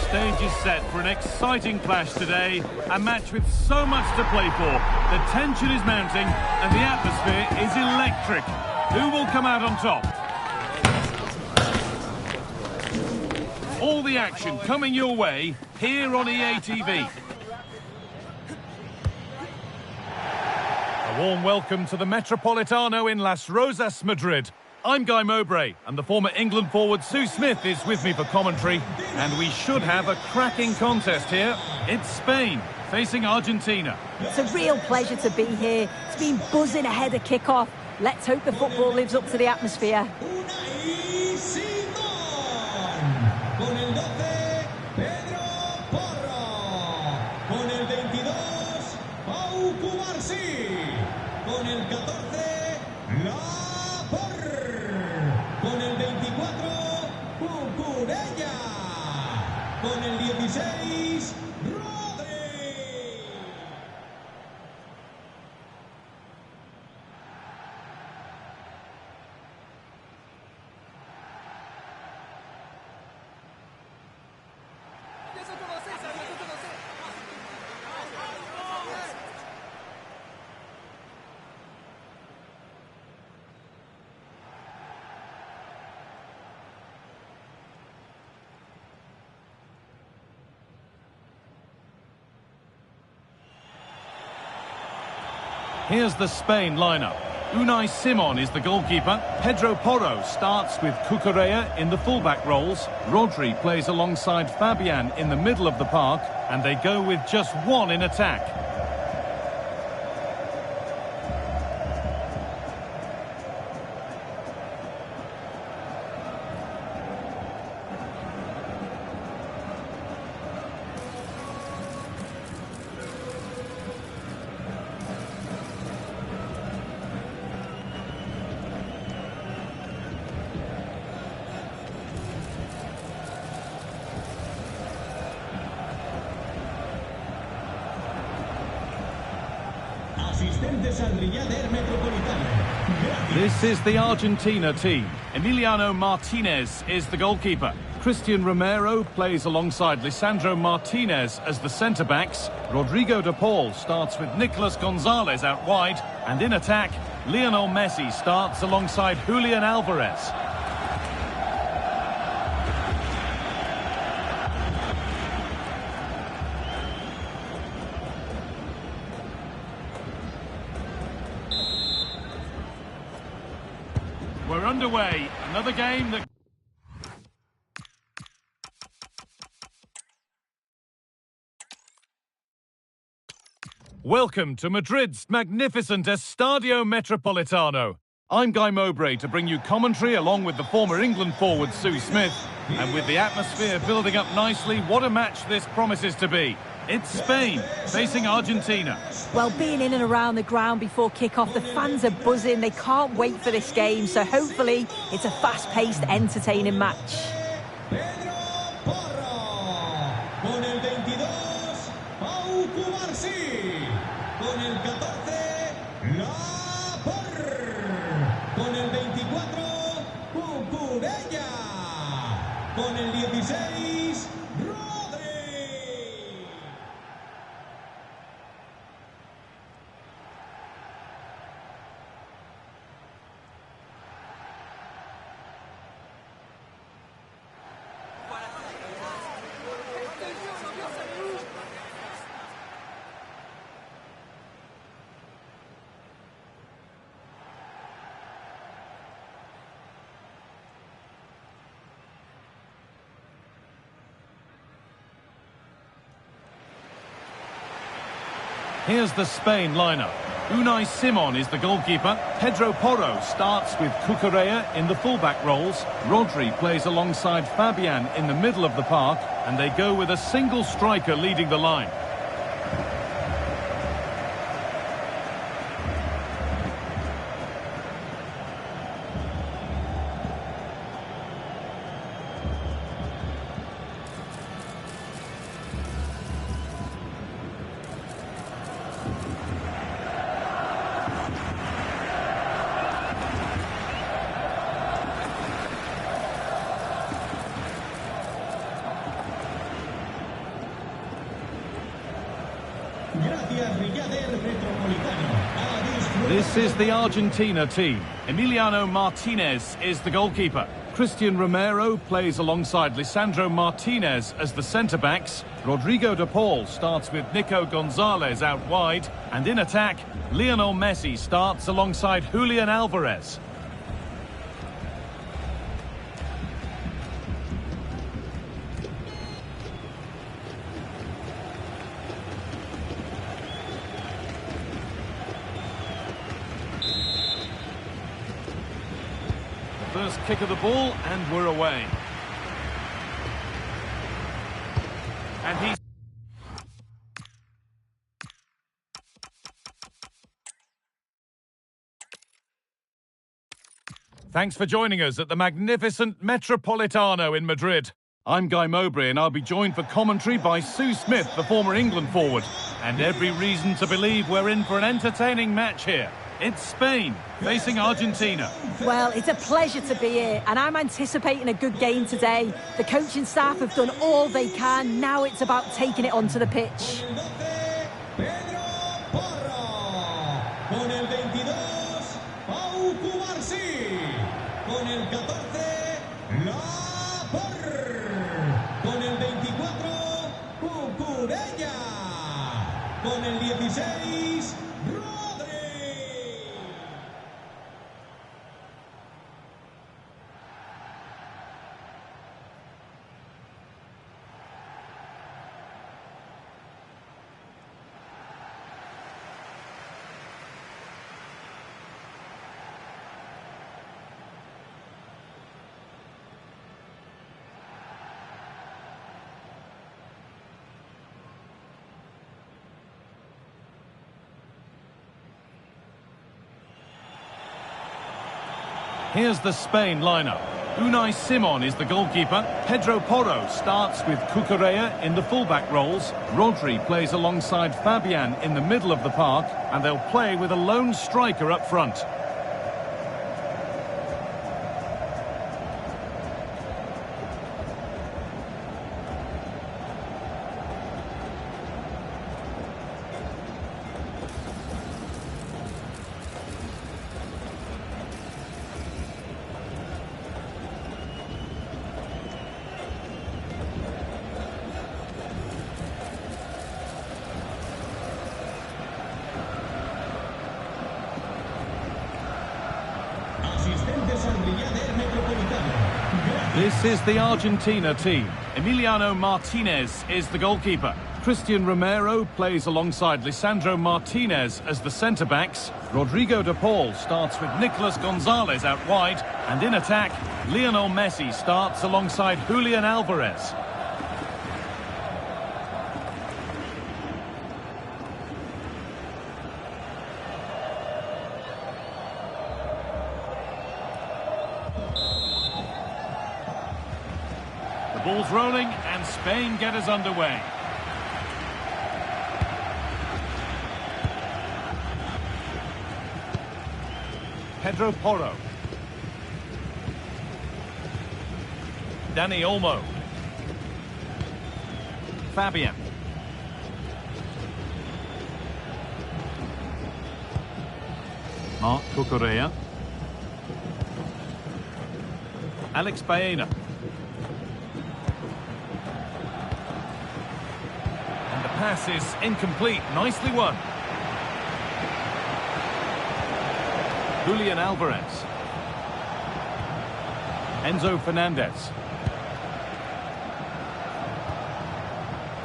stage is set for an exciting clash today. A match with so much to play for. The tension is mounting and the atmosphere is electric. Who will come out on top? All the action coming your way here on EA TV. A warm welcome to the Metropolitano in Las Rozas, Madrid. I'm Guy Mowbray, and the former England forward Sue Smith is with me for commentary, and we should have a cracking contest here. It's Spain facing Argentina. It's a real pleasure to be here. It's been buzzing ahead of kick-off. Let's hope the football lives up to the atmosphere. Con el 16, Here's the Spain lineup. Unai Simon is the goalkeeper. Pedro Porro starts with Cucurella in the fullback roles. Rodri plays alongside Fabian in the middle of the park, and they go with just one in attack. This is the Argentina team. Emiliano Martinez is the goalkeeper. Christian Romero plays alongside Lisandro Martinez as the centre-backs. Rodrigo de Paul starts with Nicolas Gonzalez out wide. And in attack, Lionel Messi starts alongside Julian Alvarez. We're underway. Another game that... Welcome to Madrid's magnificent Estadio Metropolitano. I'm Guy Mowbray to bring you commentary along with the former England forward Sue Smith. And with the atmosphere building up nicely, what a match this promises to be. It's Spain facing Argentina. Well, being in and around the ground before kick-off, the fans are buzzing. They can't wait for this game, so hopefully it's a fast-paced, entertaining match. Pedro Porro. Con el 22, Pau Cubarsí. Con el 14, La Porra. Con el 24, Cucurella. Con el 16, Here's the Spain lineup. Unai Simon is the goalkeeper. Pedro Porro starts with Cucurella in the fullback roles. Rodri plays alongside Fabian in the middle of the park, and they go with a single striker leading the line. This is the Argentina team. Emiliano Martinez is the goalkeeper. Christian Romero plays alongside Lisandro Martinez as the centre-backs. Rodrigo de Paul starts with Nico Gonzalez out wide. And in attack, Lionel Messi starts alongside Julian Alvarez. First kick of the ball, and we're away. And he's... Thanks for joining us at the magnificent Metropolitano in Madrid. I'm Guy Mowbray, and I'll be joined for commentary by Sue Smith, the former England forward. And every reason to believe we're in for an entertaining match here. It's Spain facing Argentina. Well, it's a pleasure to be here, and I'm anticipating a good game today. The coaching staff have done all they can. Now it's about taking it onto the pitch. Con el 22, con el 14, con el 24, Cucurella, con el 16, Here's the Spain lineup. Unai Simon is the goalkeeper. Pedro Porro starts with Cucurella in the fullback roles. Rodri plays alongside Fabian in the middle of the park, and they'll play with a lone striker up front. This is the Argentina team. Emiliano Martinez is the goalkeeper. Christian Romero plays alongside Lisandro Martinez as the centre-backs. Rodrigo de Paul starts with Nicolas Gonzalez out wide. And in attack, Lionel Messi starts alongside Julian Alvarez. The ball's rolling, and Spain get us underway. Pedro Porro. Dani Olmo. Fabian. Marc Cucurella. Alex Baena. Pass is incomplete. Nicely won. Julian Alvarez. Enzo Fernandez.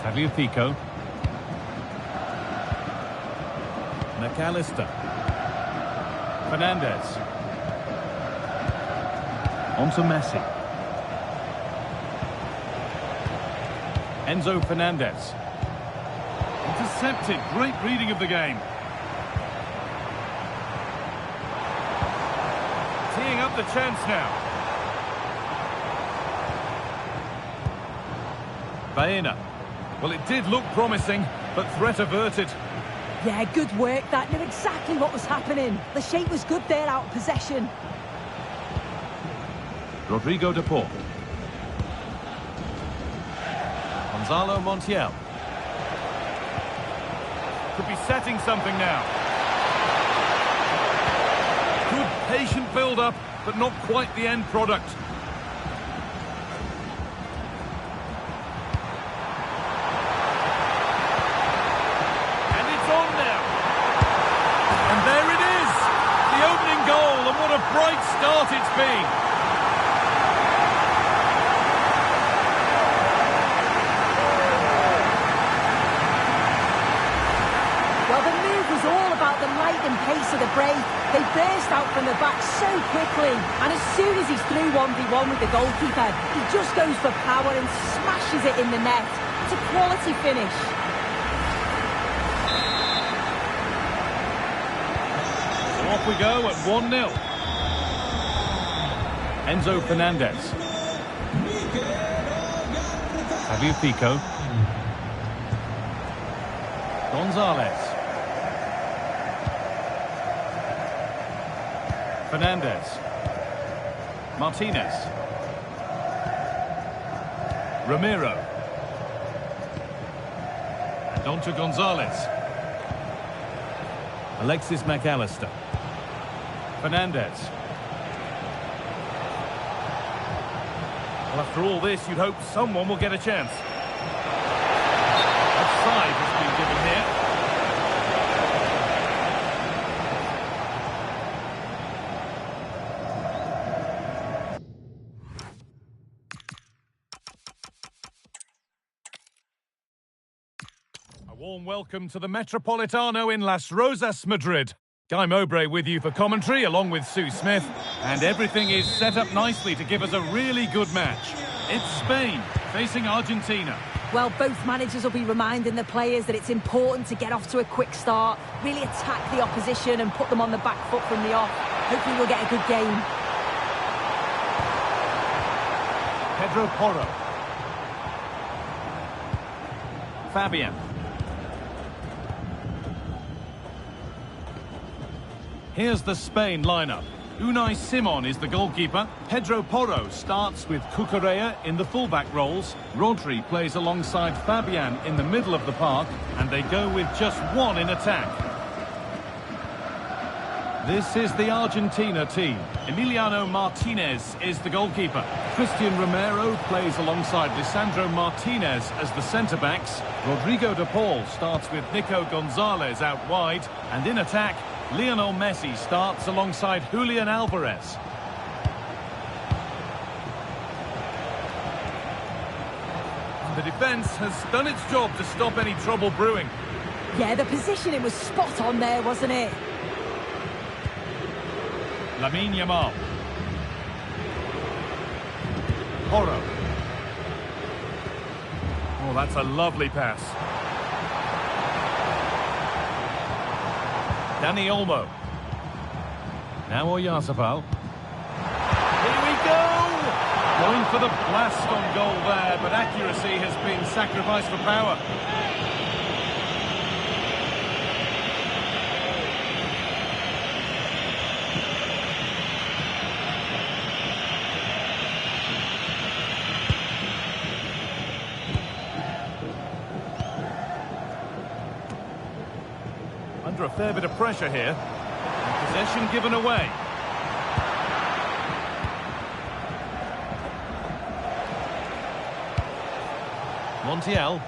Tagliafico. McAllister. Fernandez. On to Messi. Enzo Fernandez. Intercepted. Great reading of the game. Teeing up the chance now. Baena. Well, it did look promising, but threat averted. Yeah, good work. That knew exactly what was happening. The shape was good there out of possession. Rodrigo de Paul. Gonzalo Montiel. Could be setting something now. Good patient build-up, but not quite the end product. And it's on now. And there it is. The opening goal, and what a bright start it's been. The lightning pace of the break. They burst out from the back so quickly, and as soon as he's through 1v1 with the goalkeeper, he just goes for power and smashes it in the net. It's a quality finish. So off we go at 1-0. Enzo Fernandez. Tagliafico. Gonzalez. Fernandez. Martinez. Romero. And on to Gonzalez. Alexis McAllister. Fernandez. Well, after all this, you'd hope someone will get a chance. Offside has been given here. Warm welcome to the Metropolitano in Las Rosas, Madrid. Guy Mowbray with you for commentary, along with Sue Smith. And everything is set up nicely to give us a really good match. It's Spain facing Argentina. Well, both managers will be reminding the players that it's important to get off to a quick start, really attack the opposition and put them on the back foot from the off. Hopefully we'll get a good game. Pedro Porro. Fabian. Here's the Spain lineup. Unai Simon is the goalkeeper. Pedro Porro starts with Cucurella in the fullback roles. Rodri plays alongside Fabian in the middle of the park, and they go with just one in attack. This is the Argentina team. Emiliano Martinez is the goalkeeper. Christian Romero plays alongside Lisandro Martinez as the centre-backs. Rodrigo de Paul starts with Nico Gonzalez out wide, and in attack, Lionel Messi starts alongside Julian Alvarez. The defence has done its job to stop any trouble brewing. Yeah, the positioning was spot on there, wasn't it? Lamine Yamal. Porro. Oh, that's a lovely pass. Dani Olmo. Now Oyarzabal. Here we go! Going for the blast on goal there, but accuracy has been sacrificed for power. Under a fair bit of pressure here. And possession given away. Montiel.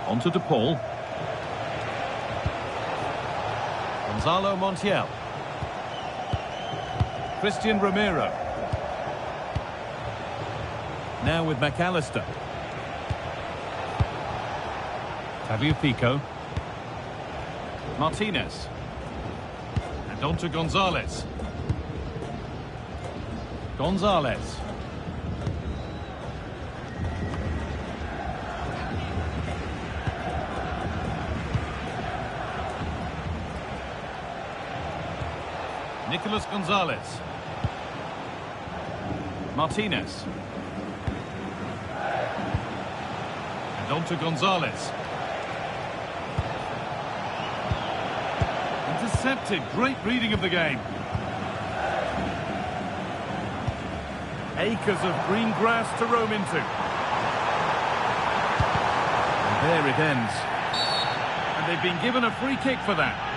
Onto De Paul. Gonzalo Montiel. Christian Romero. Now with McAllister. Tagliafico. Martinez. And on to Gonzalez. Gonzalez. Nicolas Gonzalez. Martinez. And on to Gonzalez. Intercepted. Great reading of the game. Acres of green grass to roam into. And there it ends. And They've been given a free kick for that.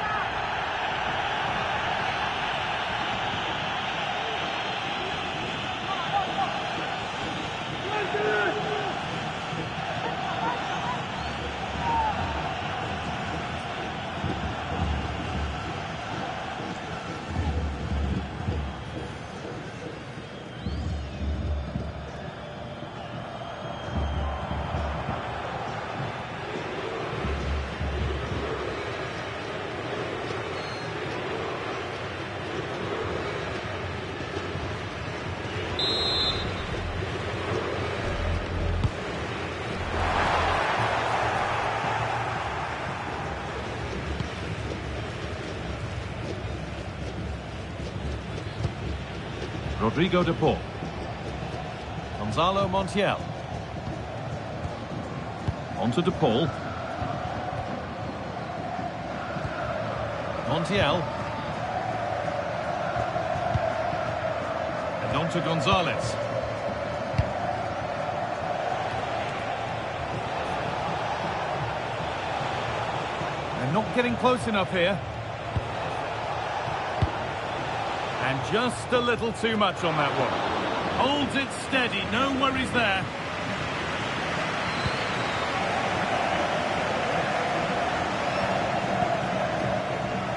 Rodrigo de Paul. Gonzalo Montiel. On to de Paul. Montiel. And on to Gonzalez. They're not getting close enough here. And just a little too much on that one. Holds it steady, no worries there.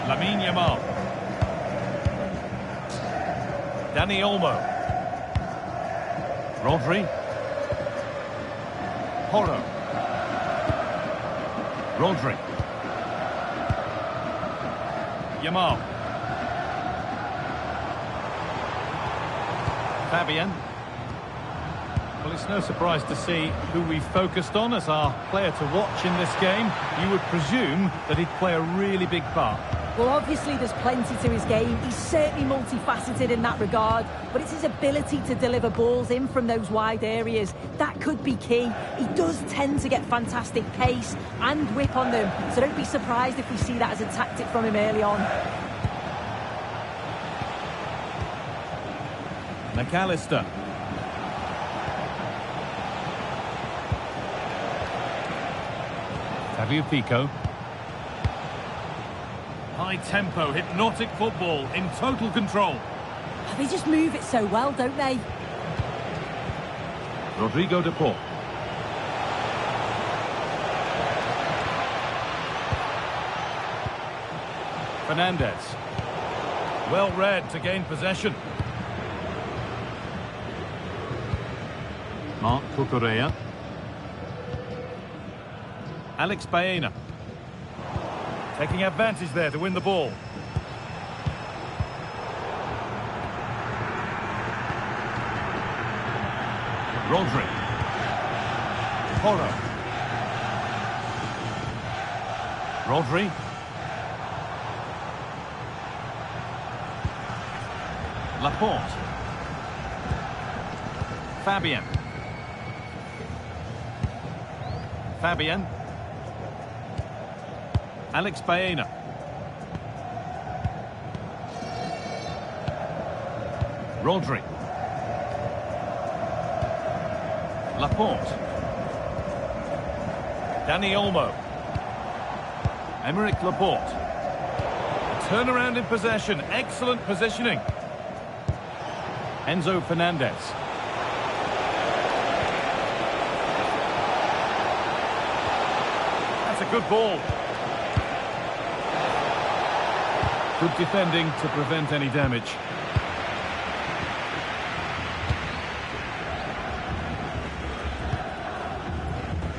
Lamine Yamal. Dani Olmo. Rodri. Porro. Rodri. Yamal. Fabian. Well, it's no surprise to see who we focused on as our player to watch in this game. You would presume that he'd play a really big part. Well, obviously there's plenty to his game. He's certainly multifaceted in that regard, but it's his ability to deliver balls in from those wide areas. That could be key. He does tend to get fantastic pace and whip on them, so don't be surprised if we see that as a tactic from him early on. McAllister. Tagliafico. High tempo, hypnotic football in total control. They just move it so well, don't they? Rodrigo de Paul. Fernandez. Well read to gain possession. Marc Cucurella. Alex Baena. Taking advantage there to win the ball. Rodri. Porro. Rodri. Laporte. Fabian. Fabian. Alex Baena. Rodri. Laporte. Dani Olmo. Emerick Laporte. Turnaround in possession. Excellent positioning. Enzo Fernandez. That's a good ball. Good defending to prevent any damage.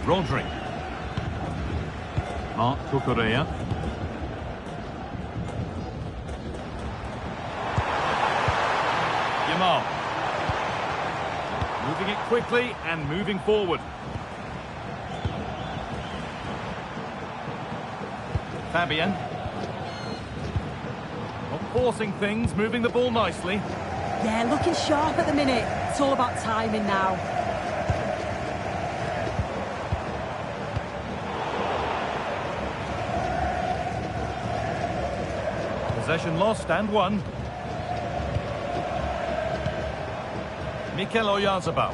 Rodri. Marc Cucurella. Yamal. Moving it quickly and moving forward. Fabian. Not forcing things, moving the ball nicely. Yeah, looking sharp at the minute. It's all about timing now. Possession lost and won. Mikel Oyarzabal.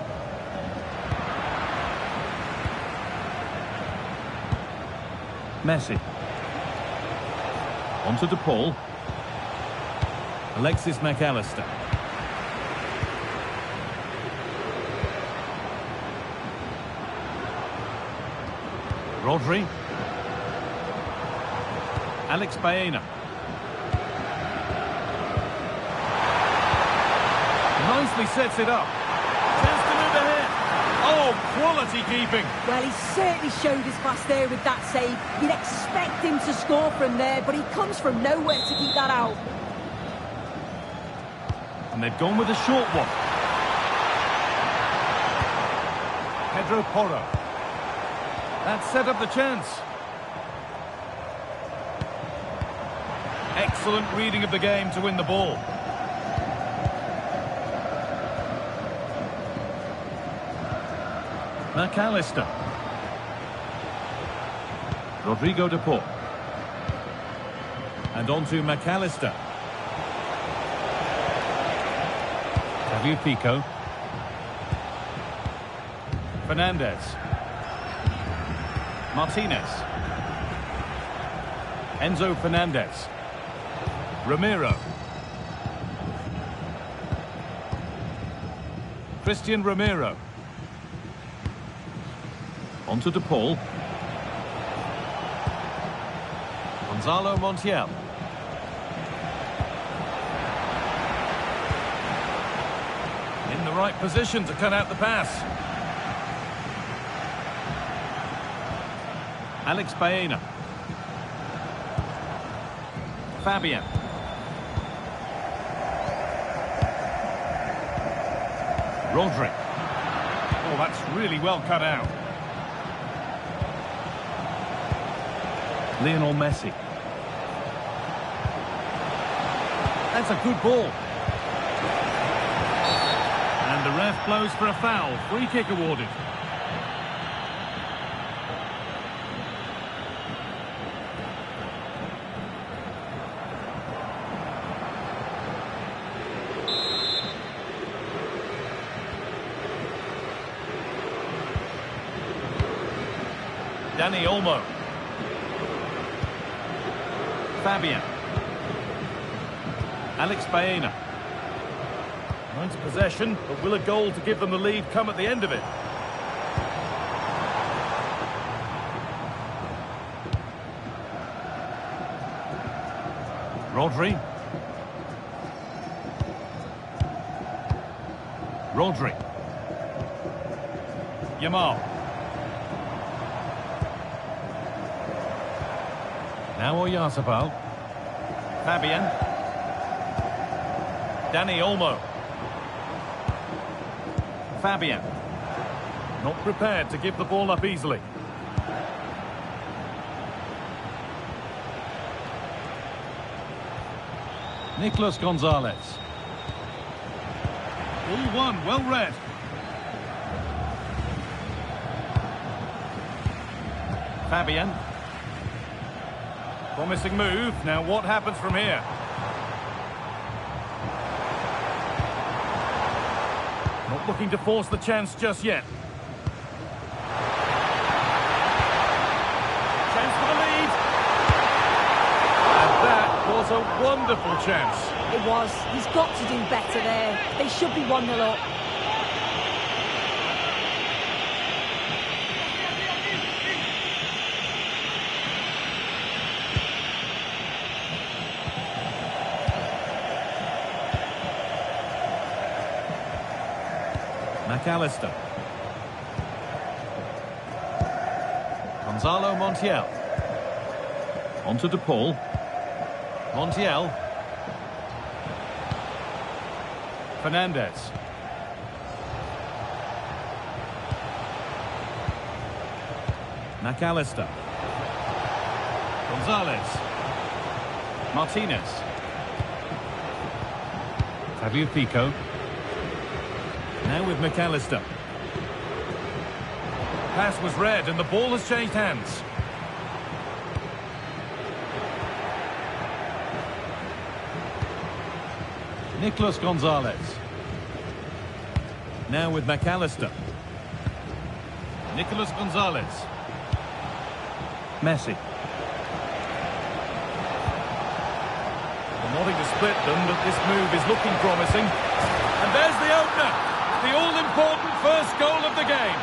Messi. On to De Paul. Alexis McAllister. Rodri. Alex Baena. Nicely sets it up. Chance to move ahead. Oh, quality keeping. Well, he certainly showed his class there with that save. You'd expect him to score from there, but he comes from nowhere to keep that out. And they've gone with a short one. Pedro Porro. That set up the chance. Excellent reading of the game to win the ball. McAllister. Rodrigo De Paul. And on to McAllister. Xavier Pico. Fernandez. Martinez. Enzo Fernandez. Ramiro. Christian Ramiro. On to De Paul. Gonzalo Montiel. In the right position to cut out the pass. Alex Baena. Fabian. Rodri. Oh, that's really well cut out. Lionel Messi. That's a good ball. And the ref blows for a foul. Free kick awarded. Dani Olmo. Fabian. Alex Baena. Nice possession, but will a goal to give them the lead come at the end of it? Rodri. Rodri. Yamal. Now Oyarzabal. Fabian. Dani Olmo. Fabian. Not prepared to give the ball up easily. Nicolas Gonzalez. All one, well read. Fabian. Promising move. Now what happens from here? Not looking to force the chance just yet. Chance for the lead. And that was a wonderful chance. It was. He's got to do better there. They should be 1-0 up. McAllister. Gonzalo Montiel. On to De Paul. Montiel. Fernandez. McAllister. Gonzalez. Martinez. Xavier Pico. Now with McAllister. Pass was read and the ball has changed hands. Nicolas Gonzalez. Now with McAllister. Nicolas Gonzalez. Messi. Wanting to split them, but this move is looking promising. And there's the opener. The all-important first goal of the game.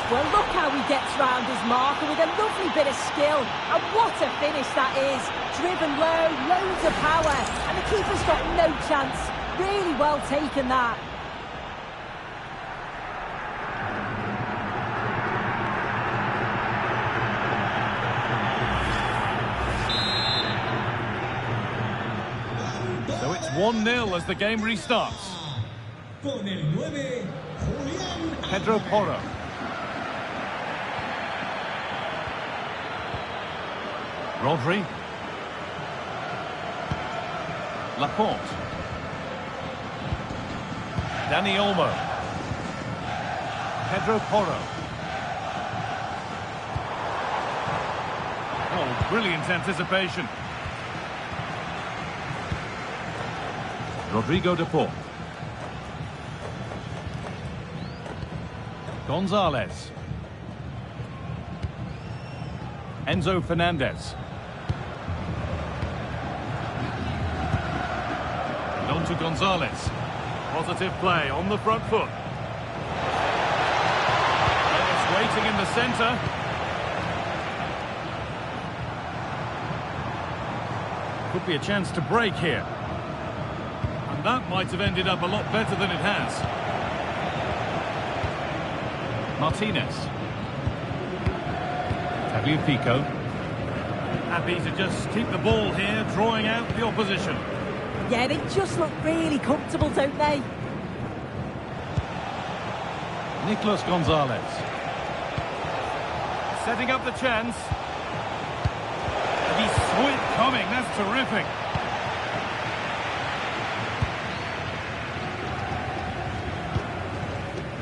Well, look how he gets round his marker with a lovely bit of skill. And what a finish that is. Driven low, loads of power. And the keeper's got no chance. Really well taken, that. So it's 1-0 as the game restarts. Con el 9, Julián. Pedro Porro. Rodri. Laporte. Dani Olmo. Pedro Porro. Oh, brilliant anticipation. Rodrigo de Paul. Gonzalez. Enzo Fernandez. And on to Gonzalez. Positive play on the front foot. Players waiting in the centre. Could be a chance to break here. And that might have ended up a lot better than it has. Martinez. Tagliafico. Happy to just keep the ball here, drawing out the opposition. Yeah, they just look really comfortable, don't they? Nicolas Gonzalez. Setting up the chance. And he saw it coming, that's terrific.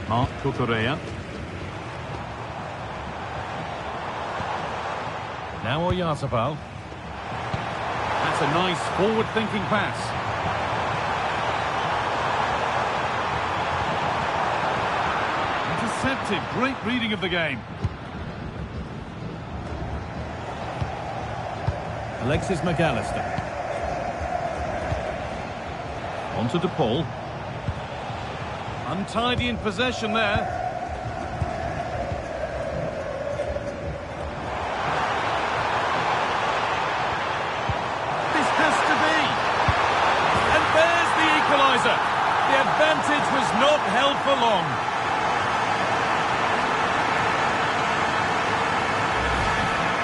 Marc Cucurella. Now Oyarzabal. That's a nice forward-thinking pass. Intercepted. Great reading of the game. Alexis McAllister. On to De Paul. Untidy in possession there. The advantage was not held for long.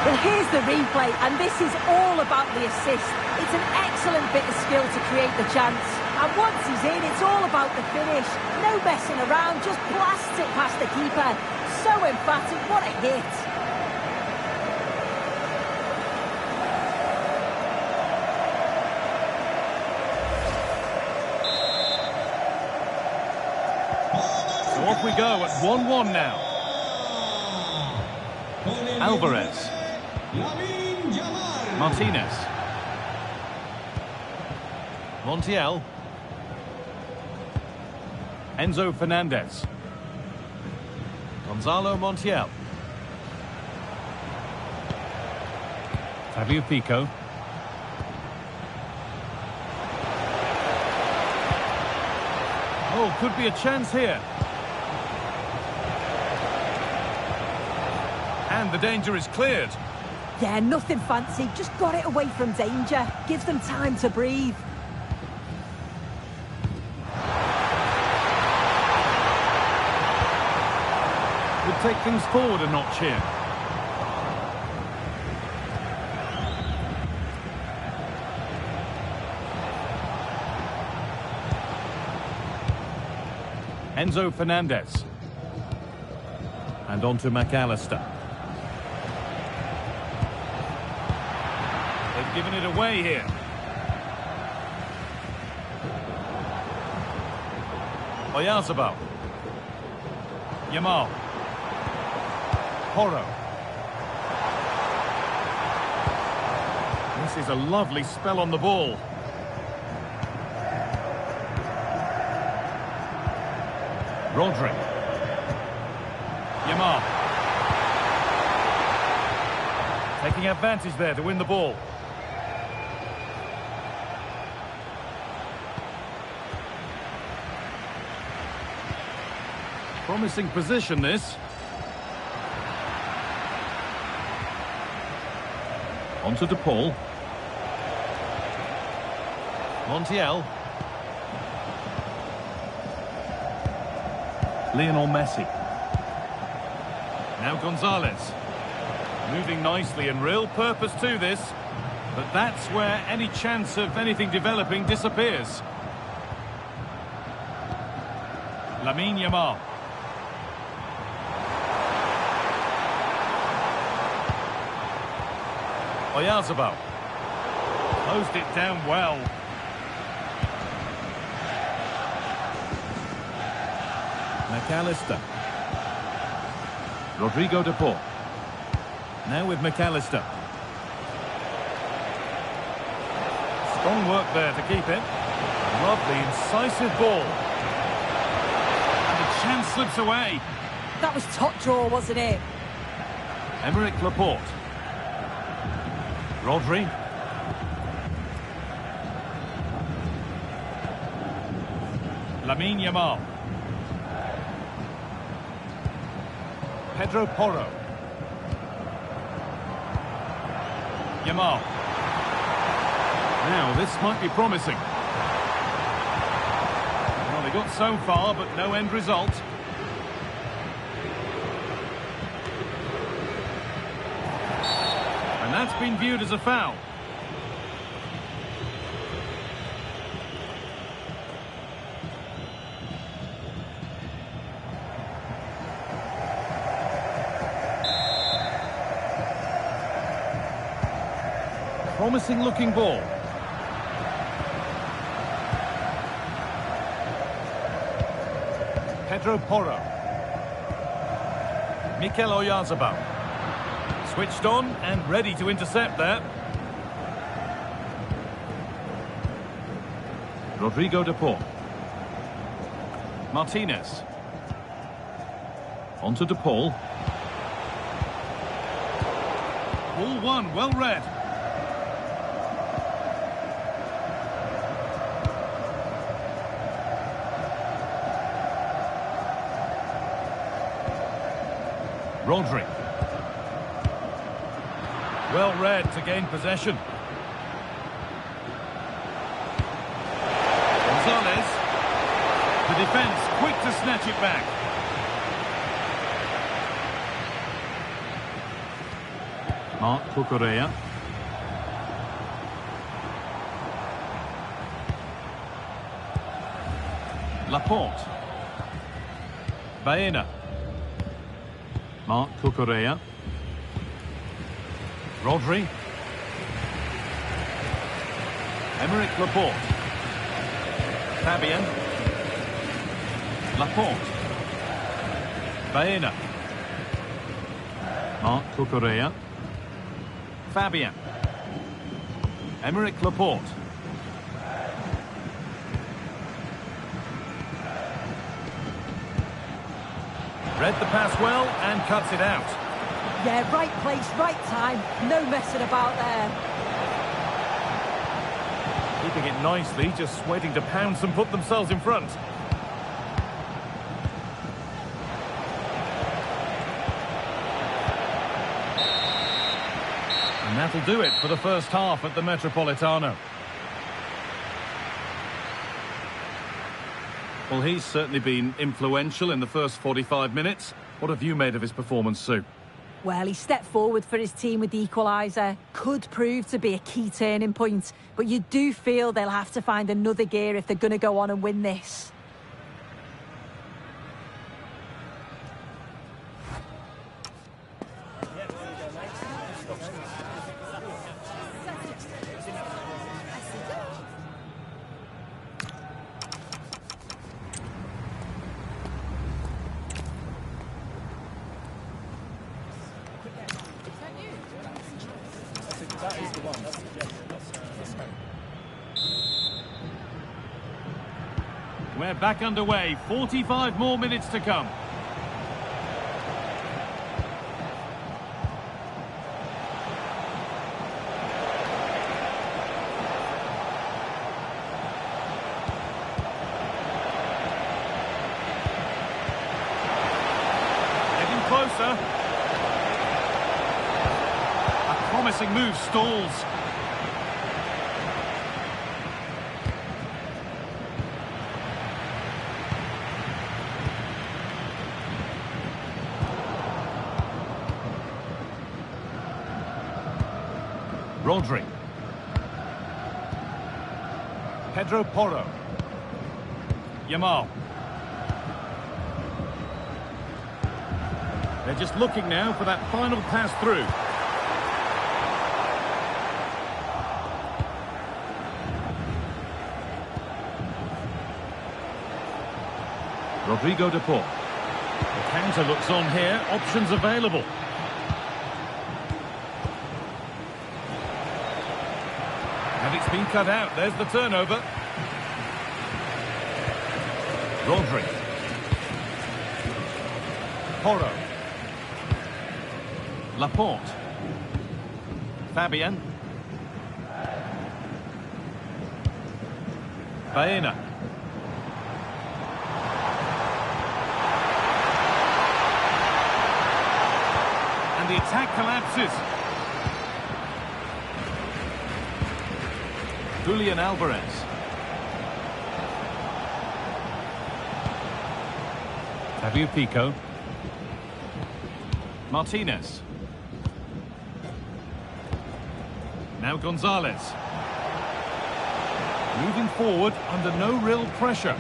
Well, here's the replay, and this is all about the assist. It's an excellent bit of skill to create the chance. And once he's in, it's all about the finish. No messing around, just blasts it past the keeper. So emphatic, what a hit. Off we go at 1-1 now. Alvarez. Martinez. Montiel. Enzo Fernandez. Gonzalo Montiel. Tagliafico. Oh, could be a chance here. And the danger is cleared. Yeah, nothing fancy. Just got it away from danger. Gives them time to breathe. Would take things forward a notch here. Enzo Fernandez. And on to McAllister. They've given it away here. Oyarzabal. Yamal. Porro. This is a lovely spell on the ball. Rodri. Yamal. Taking advantage there to win the ball. Promising position, this. On to DePaul. Montiel. Lionel Messi. Now Gonzalez. Moving nicely and real purpose to this. But that's where any chance of anything developing disappears. Lamine Yamal. Oyarzabal. Closed it down well. McAllister. Rodrigo de Paul. Now with McAllister. Strong work there to keep it. Lovely, incisive ball. And the chance slips away. That was top draw, wasn't it? Emerick Laporte. Rodri. Lamine Yamal. Pedro Porro. Yamal. Now, this might be promising. Well, they got so far, but no end result. And that's been viewed as a foul. Promising looking ball. Pedro Porro. Mikel Oyarzabal. Switched on and ready to intercept there. Rodrigo de Paul. Martinez. On to De Paul. Ball one, well read. Rodri. Well read to gain possession. Gonzalez. The defence quick to snatch it back. Marc Cucurella. Laporte. Baena. Marc Cucurella. Rodri. Emerick Laporte. Fabian. Laporte. Baena. Marc Cucurella. Fabian. Emerick Laporte. Read the pass well and cuts it out. Yeah, right place, right time. No messing about there. Keeping it nicely, just waiting to pounce and put themselves in front. And that'll do it for the first half at the Metropolitano. Well, he's certainly been influential in the first 45 minutes. What have you made of his performance, Sue? Well, he stepped forward for his team with the equaliser. Could prove to be a key turning point. But you do feel they'll have to find another gear if they're going to go on and win this. We're back underway. 45 more minutes to come. closer. A promising move stalls. Rodri. Pedro Porro. Yamal. They're just looking now for that final pass through. Rodrigo de Paul. The counter looks on here. Options available. And it's been cut out. There's the turnover. Rodri. Porro. Laporte. Fabian. Baena. And the attack collapses. Julian Alvarez. Fabio Pico. Martinez. Now Gonzalez. Moving forward under no real pressure.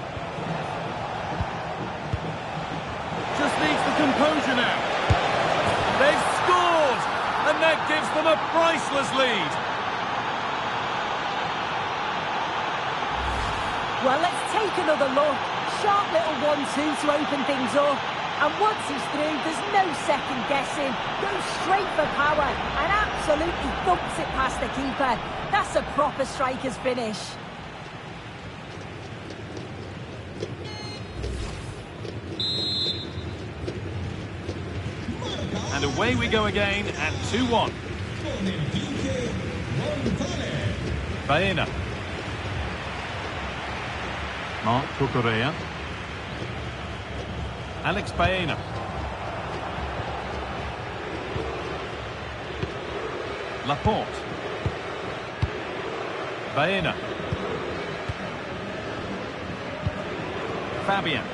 Just needs the composure now. They've scored! And that gives them a priceless lead. Well, let's take another look. Sharp little 1-2 to open things up. And once he's through, there's no second guessing. Goes straight for power and absolutely thumps it past the keeper. That's a proper striker's finish. And away we go again at 2-1. Baena. Marc Cucurella. Alex Baena. Laporte. Baena. Fabian.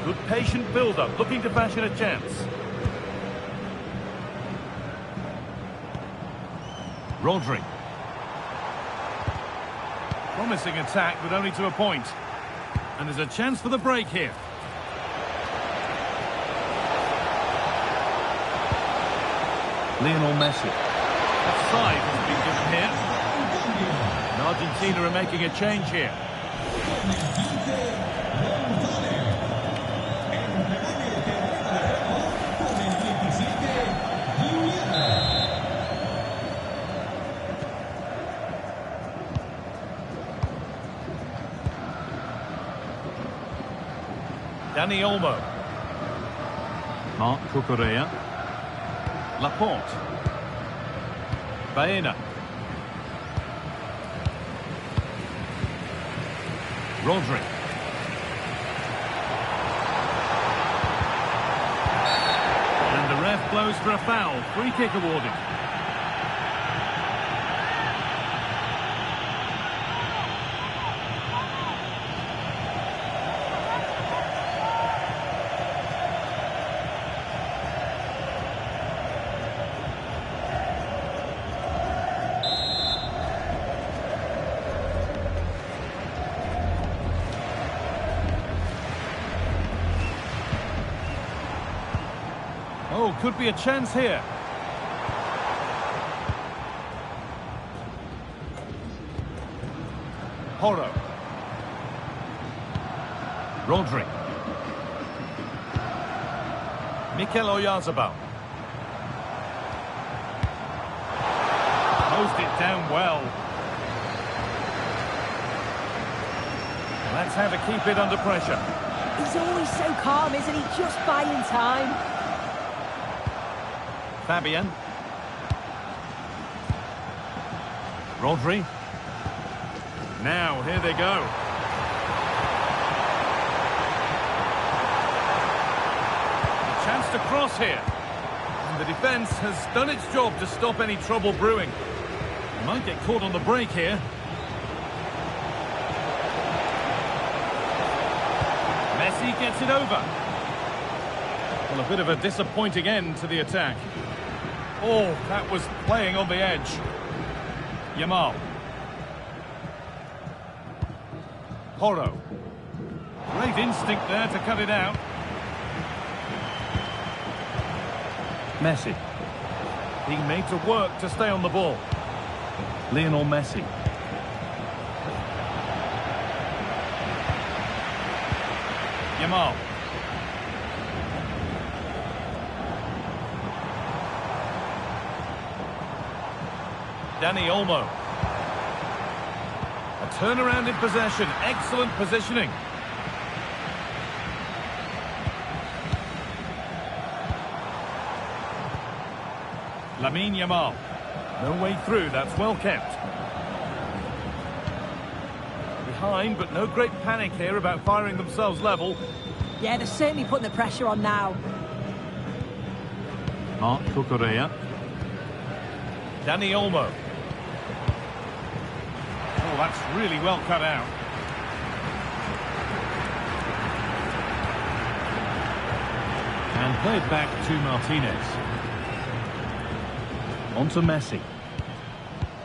Good patient build-up, looking to fashion a chance. Rodri. Promising attack, but only to a point. And there's a chance for the break here. Lionel Messi. Offside has been given here. And Argentina are making a change here. Dani Olmo. Marc Cucurella. Laporte. Baena. Rodri. And the ref blows for a foul. Free kick awarded. Oh, could be a chance here. Porro. Rodri. Mikel Oyarzabal. Closed it down well. That's how to keep it under pressure. He's always so calm, isn't he? Just buying time. Fabian. Rodri. Now, here they go. chance to cross here. And the defence has done its job to stop any trouble brewing. He might get caught on the break here. Messi gets it over. Well, a bit of a disappointing end to the attack. Oh, that was playing on the edge. Yamal. Porro. Great instinct there to cut it out. Messi. Being made to work to stay on the ball. Lionel Messi. Yamal. Dani Olmo. A turnaround in possession. Excellent positioning. Lamine Yamal. No way through. That's well kept. Behind, but no great panic here about firing themselves level. Yeah, they're certainly putting the pressure on now. Marc Cucurella. Dani Olmo. Oh, that's really well cut out. And played back to Martinez. On to Messi.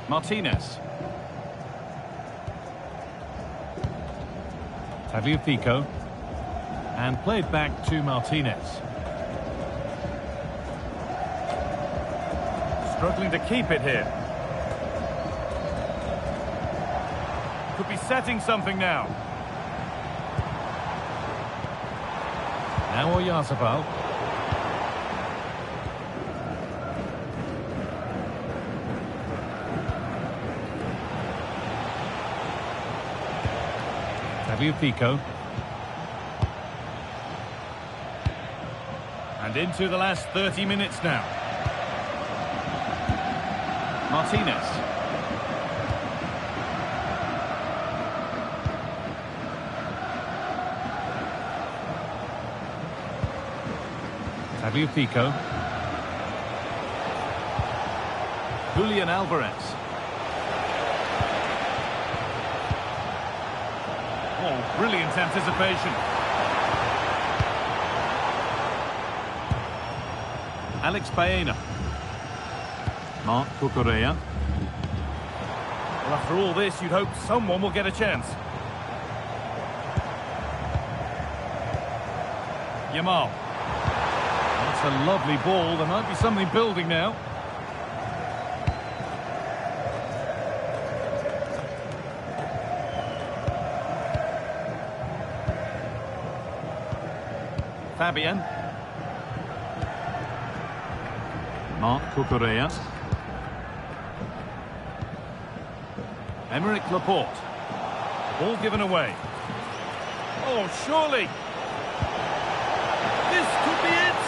Martinez. Tagliafico. And played back to Martinez. Struggling to keep it here. Could be setting something now. Now Oyarzabal. Tagliafico. And into the last 30 minutes now. Martinez. Tagliafico. Julian Alvarez. Oh, brilliant anticipation. Alex Baena. Marc Cucurella. Well, after all this, you'd hope someone will get a chance. Yamal. That's a lovely ball. There might be something building now. Fabian. Marc Cucurella. Emerick Laporte. Ball given away. Oh, surely. This could be it.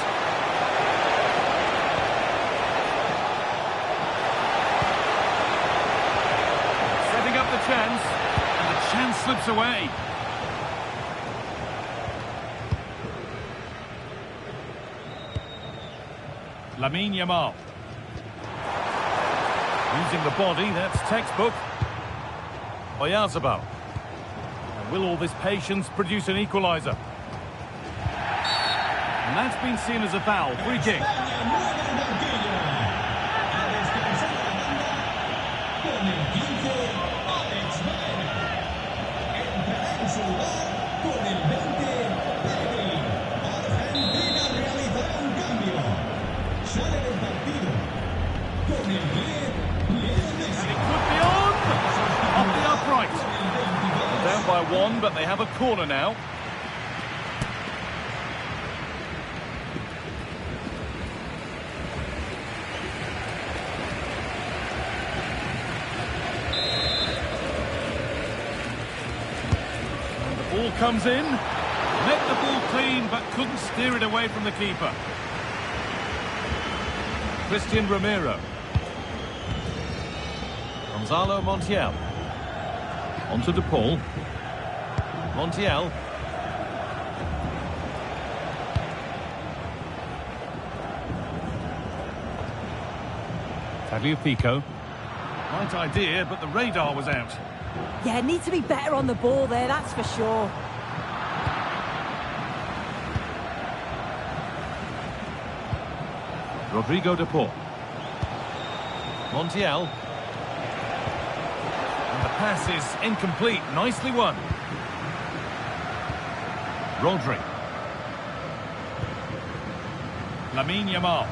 Setting up the chance. And the chance slips away. Lamine Yamal. Using the body, that's textbook. Oyarzabal. And will all this patience produce an equaliser? And that's been seen as a foul. Free kick. Down by one, but they have a corner now. And the ball comes in. Met the ball clean, but couldn't steer it away from the keeper. Christian Romero. Gonzalo Montiel. Onto De Paul. Montiel. Tagliafico. Right idea, but the radar was out. Yeah, need to be better on the ball there, that's for sure. Rodrigo de Paul. Montiel. And the pass is incomplete. Nicely won. Rodri. Lamine Yamal.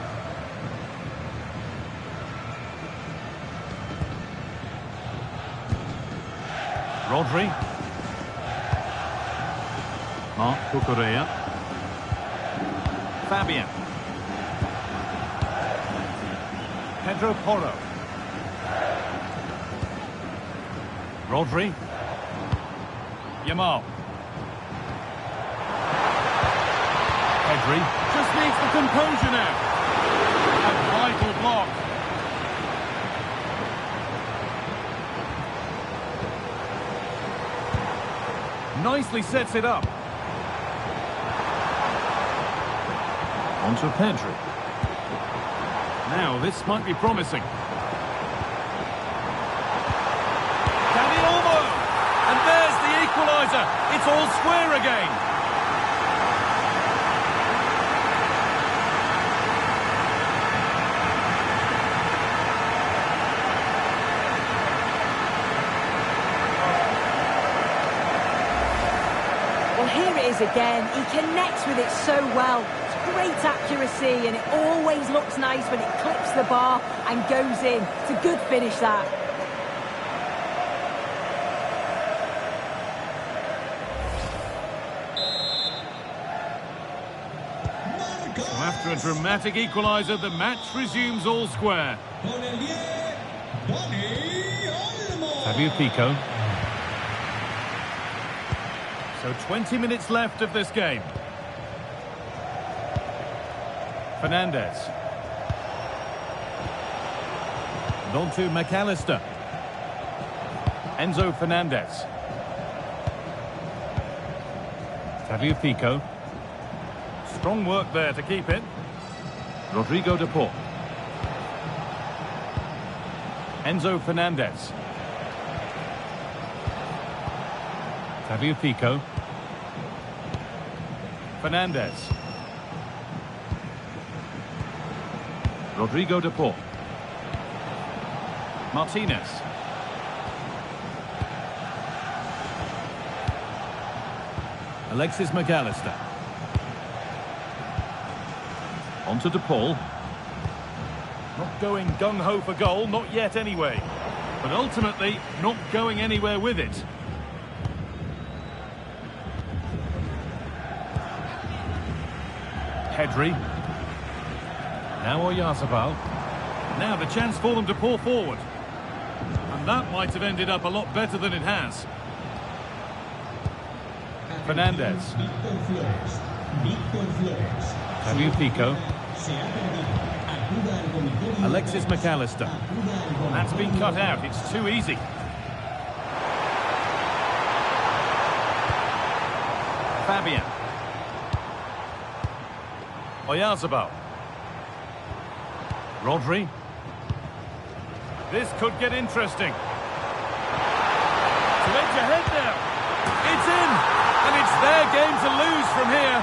Rodri. Marc Cucurella. Fabian. Pedro Porro. Rodri. Yamal. Pedri just needs the composure now. A vital block. Nicely sets it up. On to Pedri. Now, this might be promising. Dani Olmo! And there's the equaliser. It's all square again. Well, here it is again. He connects with it so well. Great accuracy, and it always looks nice when it clips the bar and goes in. It's a good finish, that. So after a dramatic equaliser, the match resumes all square. Tagliafico. So 20 minutes left of this game. Fernandez. And on to McAllister. Enzo Fernandez. Tagliafico. Strong work there to keep it. Rodrigo de Paul. Enzo Fernandez. Tagliafico. Fernandez. Rodrigo de Paul. Martinez. Alexis McAllister. On to de Paul. Not going gung-ho for goal, not yet anyway. But ultimately, not going anywhere with it. Pedri. Now Oyarzabal. Now the chance for them to pour forward. And that might have ended up a lot better than it has. Fernandez. Tagliafico. Alexis McAllister. That's been cut out. It's too easy. Fabian. Oyarzabal. Rodri. This could get interesting. To edge ahead now. It's in. And it's their game to lose from here.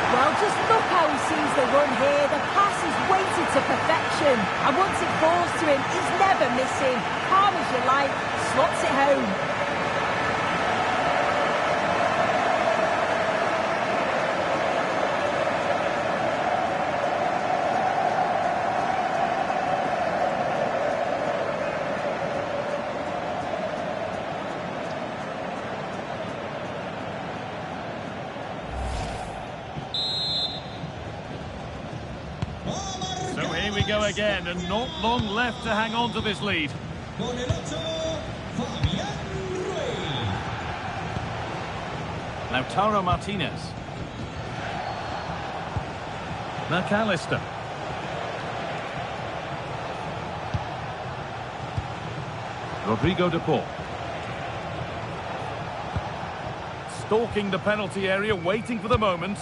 Well, just look how he sees the run here. The pass is weighted to perfection. And once it falls to him, he's never missing. Calm as you like, slots it home. So here we go again, and not long left to hang on to this lead. Lautaro Martinez. McAllister. Rodrigo de Paul. Stalking the penalty area, waiting for the moment.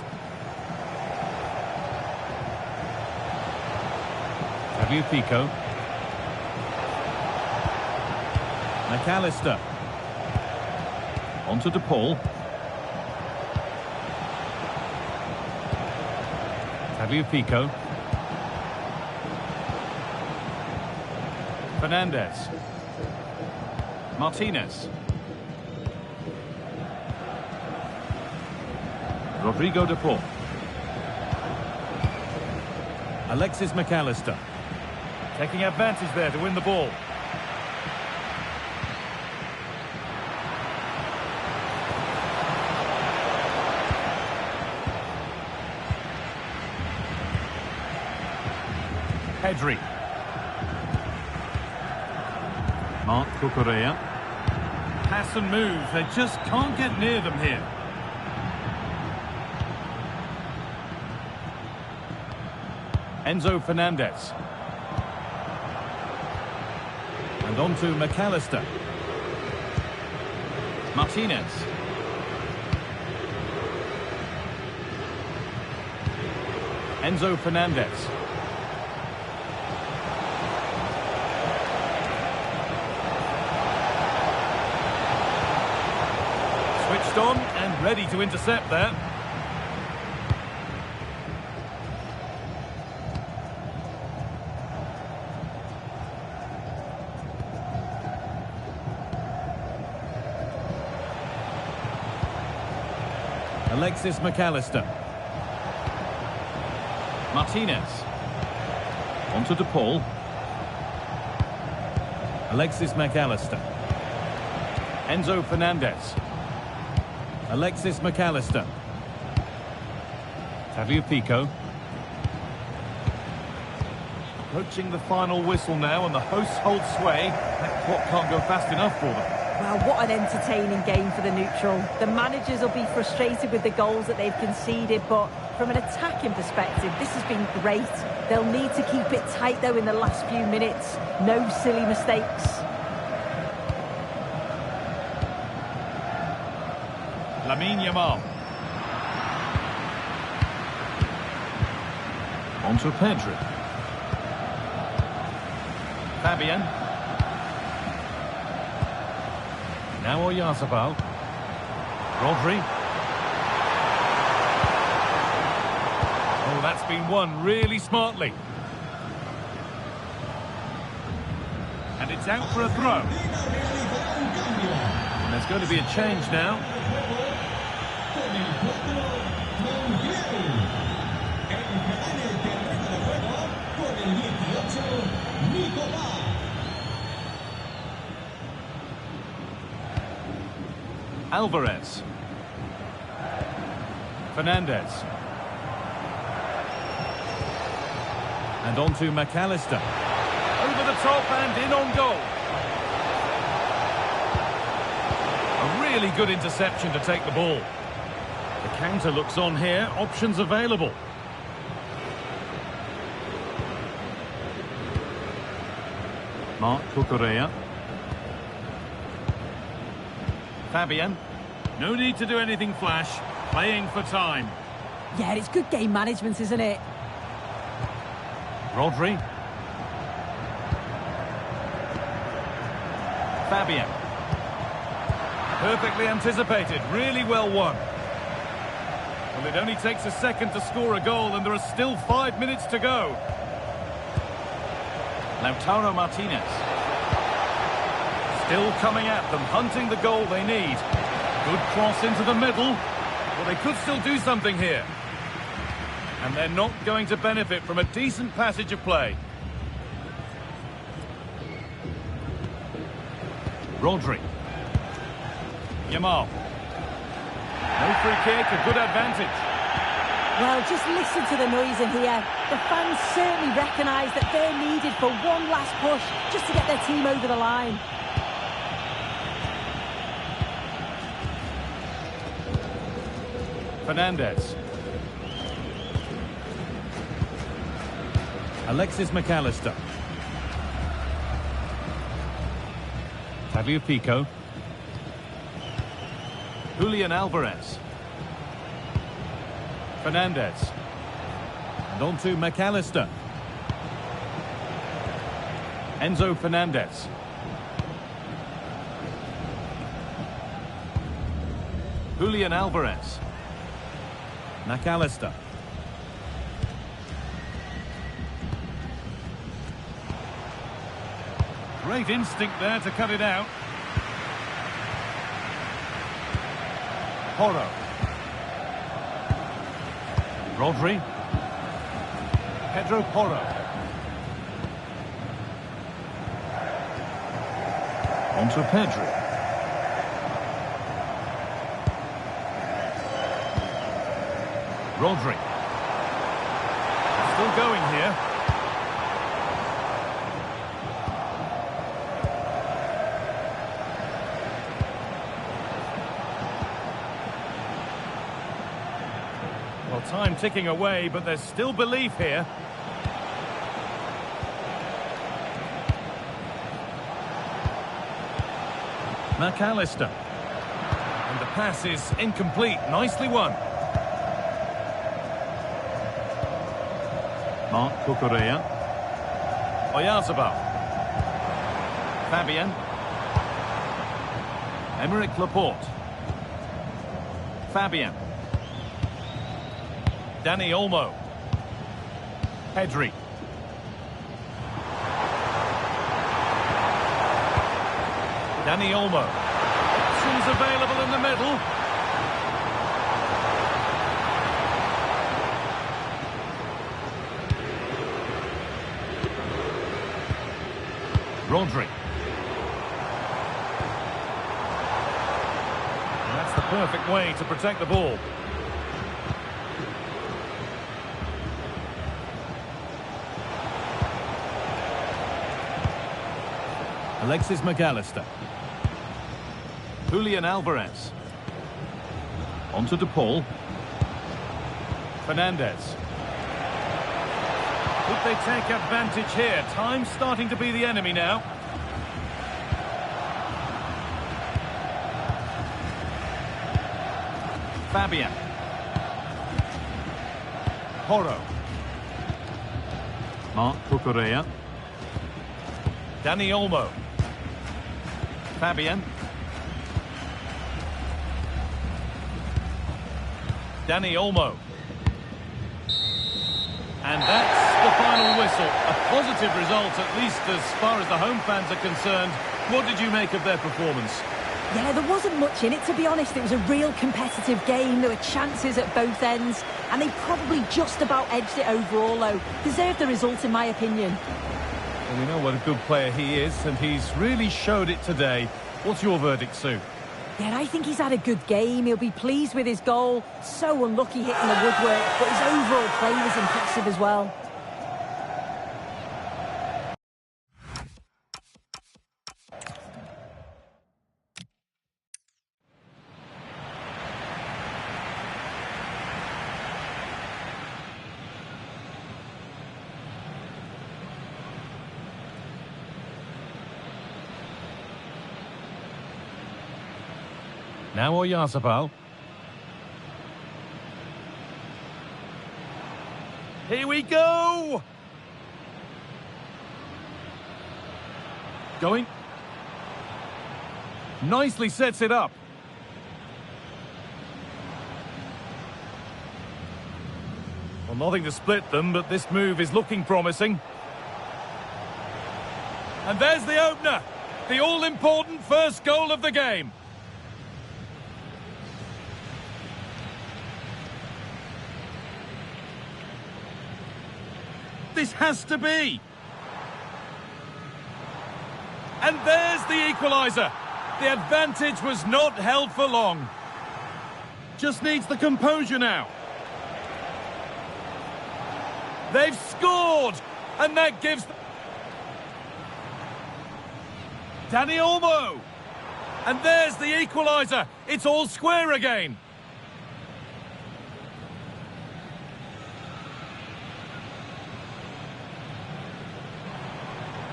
Pico. McAllister. Onto De Paul. Pico. Fernandez. Martinez. Rodrigo de Paul. Alexis McAllister. Taking advantage there to win the ball. Pedri. Marc Cucurella. Pass and move. They just can't get near them here. Enzo Fernandez. And on to McAllister. Martinez. Enzo Fernandez. Switched on and ready to intercept there. Alexis McAllister. Martinez. Onto De Paul. Alexis McAllister. Enzo Fernandez. Alexis McAllister. Pico. Approaching the final whistle now, and the hosts hold sway. That clock can't go fast enough for them. Well, what an entertaining game for the neutral. The managers will be frustrated with the goals that they've conceded, but from an attacking perspective, this has been great. They'll need to keep it tight, though, in the last few minutes. No silly mistakes. Lamine Yamal. Onto Pedri. Fabian. Now Oyarzabal. Rodri. Oh, that's been won really smartly. And it's out for a throw. And there's going to be a change now. Alvarez. Fernandez. And on to McAllister. Over the top and in on goal. A really good interception to take the ball. The counter looks on here. Options available. Marc Cucurella. Fabian. No need to do anything flash. Playing for time. Yeah, it's good game management, isn't it? Rodri. Fabian. Perfectly anticipated. Really well won. Well, it only takes a second to score a goal, and there are still 5 minutes to go. Lautaro Martinez. Still coming at them, hunting the goal they need. Good cross into the middle. Well, they could still do something here. And they're not going to benefit from a decent passage of play. Rodri. Yamal. No free kick, a good advantage. Well, just listen to the noise in here. The fans certainly recognise that they're needed for one last push just to get their team over the line. Fernandez. Alexis McAllister. Tagliafico. Julian Alvarez. Fernandez. And on to McAllister. Enzo Fernandez. Julian Alvarez. McAllister. Great instinct there to cut it out. Porro. Rodri. Pedro Porro. On to Pedri. Rodri. Still going here. Well, time ticking away, but there's still belief here. McAllister. And the pass is incomplete. Nicely won. Marc Cucurella. Oyarzabal. Fabian. Emerick Laporte. Fabian. Dani Olmo. Pedri. Dani Olmo. Options available in the middle. Rodri. And that's the perfect way to protect the ball. Alexis McAllister. Julian Alvarez. On to De Paul. Fernandez. Could they take advantage here? Time's starting to be the enemy now. Fabian. Porro. Marc Cucurella. Dani Olmo. Fabian. Dani Olmo. And that's the final whistle. A positive result, at least as far as the home fans are concerned. What did you make of their performance? Yeah, there wasn't much in it, to be honest. It was a real competitive game. There were chances at both ends, and they probably just about edged it overall, though. Deserved the result, in my opinion. Well, we know what a good player he is, and he's really showed it today. What's your verdict, Sue? Yeah, I think he's had a good game. He'll be pleased with his goal. So unlucky hitting the woodwork, but his overall play was impressive as well. Now Oyarzabal. Here we go! Going. Nicely sets it up. Well, nothing to split them, but this move is looking promising. And there's the opener. The all-important first goal of the game. This has to be. And there's the equaliser. The advantage was not held for long. Just needs the composure now. They've scored, and that gives... Dani Olmo. And there's the equaliser. It's all square again.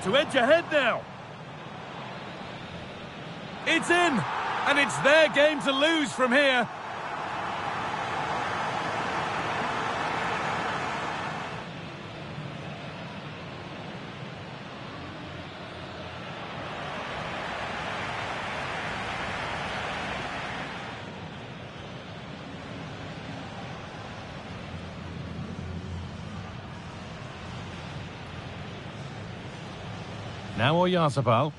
To edge ahead now. It's in, and it's their game to lose from here. Now Oyarzabal.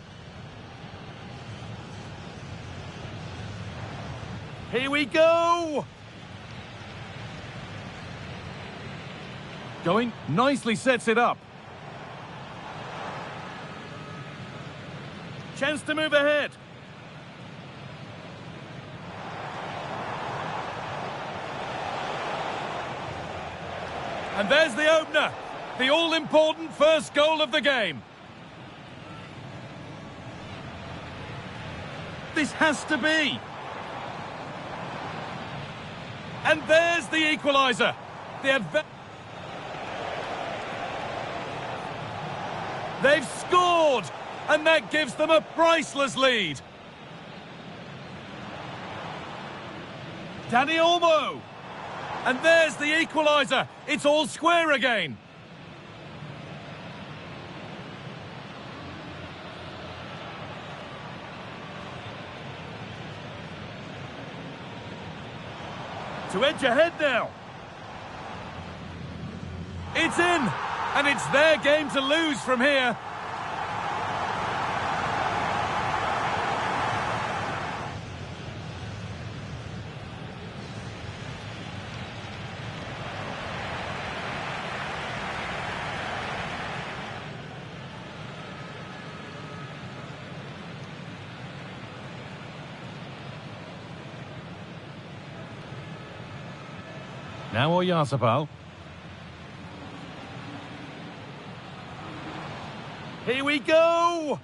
Here we go! Going, nicely sets it up. Chance to move ahead. And there's the opener. The all-important first goal of the game. This has to be. And there's the equaliser. They've scored, and that gives them a priceless lead. Dani Olmo. And there's the equaliser. It's all square again. To edge ahead now. It's in, and it's their game to lose from here. Now Oyarzabal. Here we go!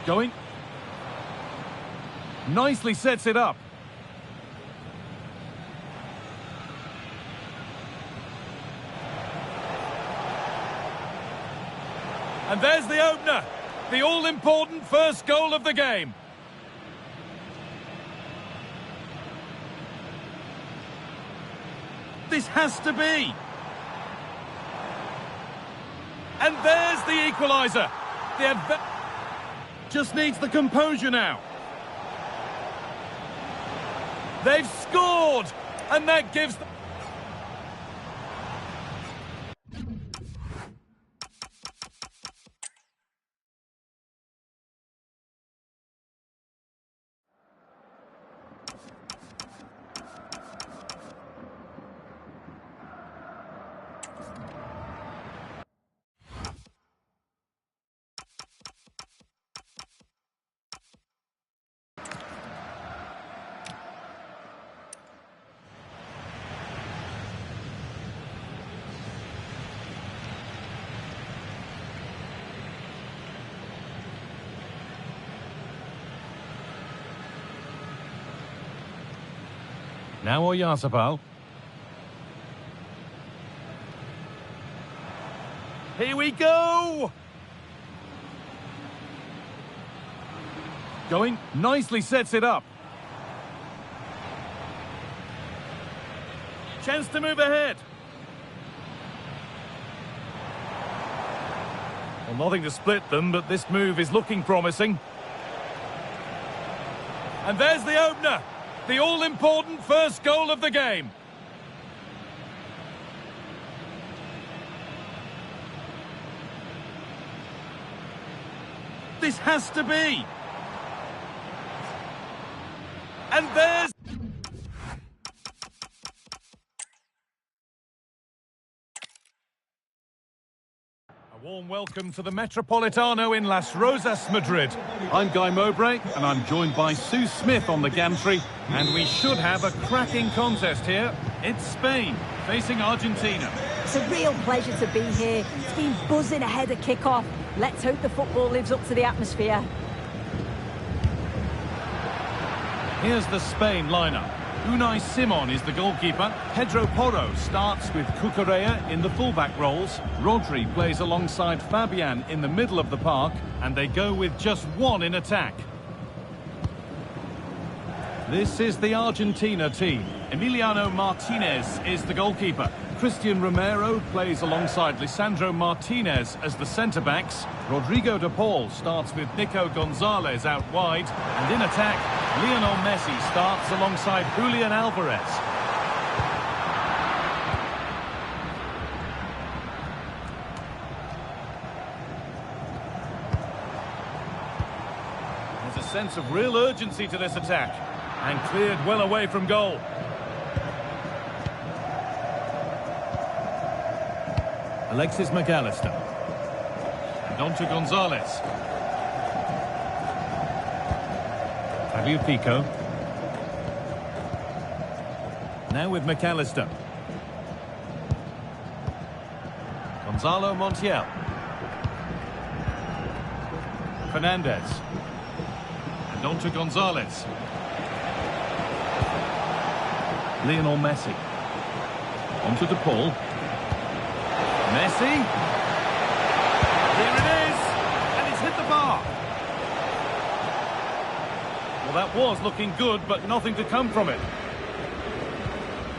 Going. Nicely sets it up. And there's the opener. The all-important first goal of the game. This has to be. And there's the equaliser. Just needs the composure now. They've scored, and that gives them... Now Oyarzabal. Here we go! Going, nicely sets it up. Chance to move ahead. Well, nothing to split them, but this move is looking promising. And there's the opener. The all-important first goal of the game. This has to be. And there's... A warm welcome to the Metropolitano in Las Rosas, Madrid. I'm Guy Mowbray, and I'm joined by Sue Smith on the gantry, and we should have a cracking contest here. It's Spain facing Argentina. It's a real pleasure to be here. It's been buzzing ahead of kick-off. Let's hope the football lives up to the atmosphere. Here's the Spain lineup. Unai Simon is the goalkeeper. Pedro Porro starts with Cucurella in the fullback roles. Rodri plays alongside Fabian in the middle of the park, and they go with just one in attack. This is the Argentina team. Emiliano Martinez is the goalkeeper. Christian Romero plays alongside Lisandro Martinez as the centre-backs. Rodrigo de Paul starts with Nico Gonzalez out wide. And in attack, Lionel Messi starts alongside Julian Alvarez. There's a sense of real urgency to this attack. And cleared well away from goal. Alexis McAllister. And on to Gonzalez. Fabio Pico. Now with McAllister. Gonzalo Montiel. Fernandez. And on to Gonzalez. Lionel Messi. On to De Paul. Messi. Here it is. And it's hit the bar. Well, that was looking good, but nothing to come from it.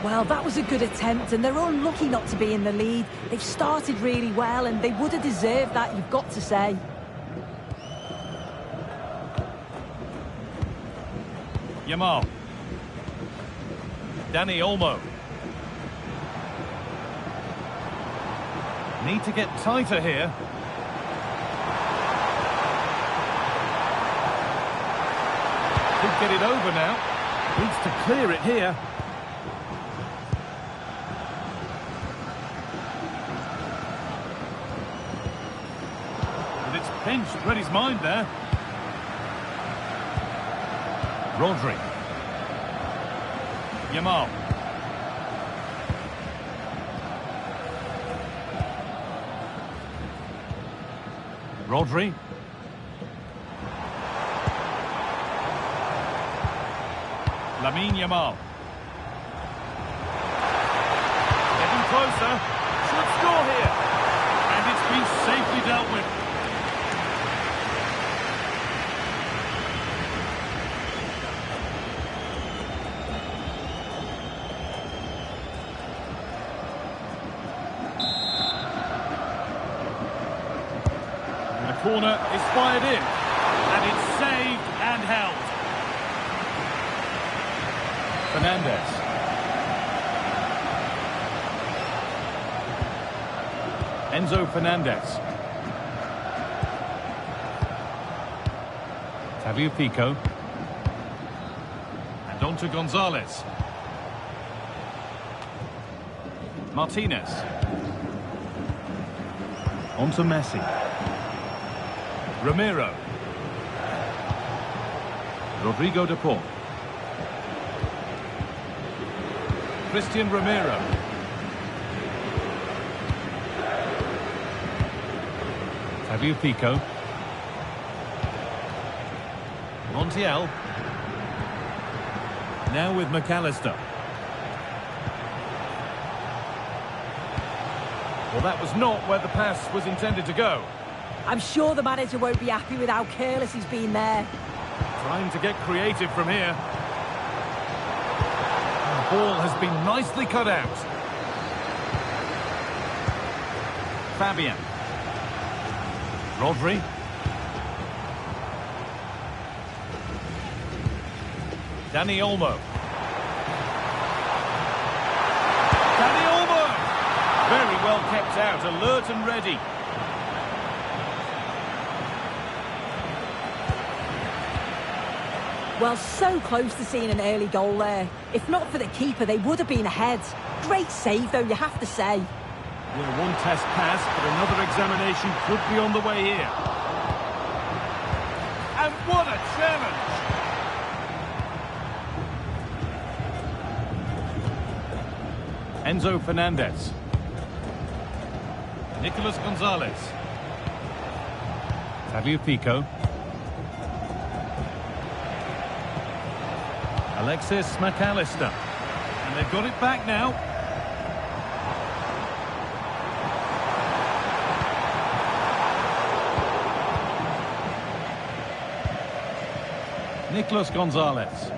Well, that was a good attempt, and they're unlucky not to be in the lead. They've started really well, and they would have deserved that, you've got to say. Yamal. Dani Olmo. Need to get tighter here. Could get it over now. Needs to clear it here. And it's pinched, read his mind there. Rodri. Yamal. Rodri. Lamine Yamal. Getting closer. Should score here. And it's been safely dealt with. Corner is fired in, and it's saved and held. Fernandez. Enzo Fernandez. Fabio Pico. And on to Gonzalez. Martinez. On to Messi. Romero. Rodrigo de Paul. Christian Romero. Fabio Pico. Montiel. Now with McAllister. Well, that was not where the pass was intended to go. I'm sure the manager won't be happy with how careless he's been there. Trying to get creative from here. The ball has been nicely cut out. Fabian. Rodri. Dani Olmo. Dani Olmo! Very well kept out, alert and ready. Well, so close to seeing an early goal there. If not for the keeper, they would have been ahead. Great save, though, you have to say. Well, one test passed, but another examination could be on the way here. And what a challenge! Enzo Fernandez. Nicolas Gonzalez. Fabio Pico. Alexis McAllister. And they've got it back now. Nicolas Gonzalez.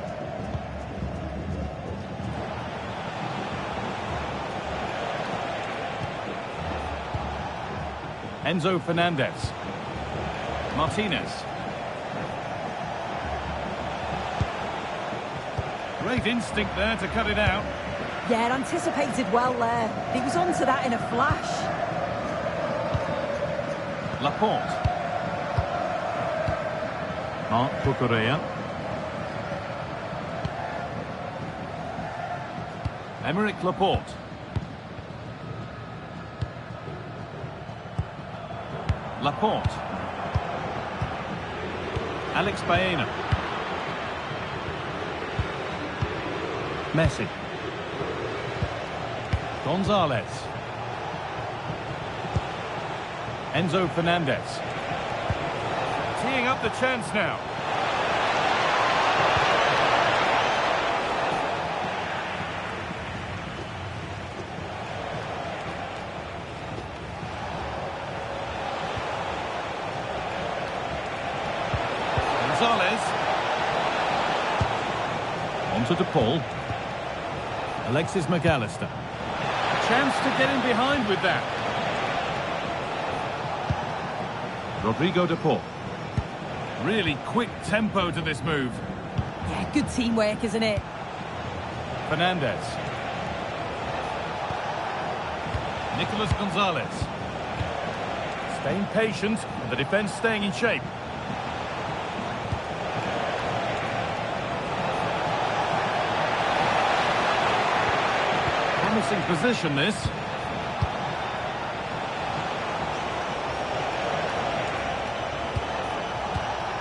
Enzo Fernandez. Martinez. Great instinct there to cut it out. Yeah, anticipated well there. He was onto that in a flash. Laporte. Marc Cucurella. Aymeric Laporte. Laporte. Alex Baena. Messi. Gonzalez. Enzo Fernandez. Teeing up the chance now. Gonzalez. On to DePaul. Alexis McAllister. Chance to get in behind with that. Rodrigo DePaul. Really quick tempo to this move. Yeah, good teamwork, isn't it? Fernandez. Nicolas Gonzalez. Staying patient and the defence staying in shape. Promising position this.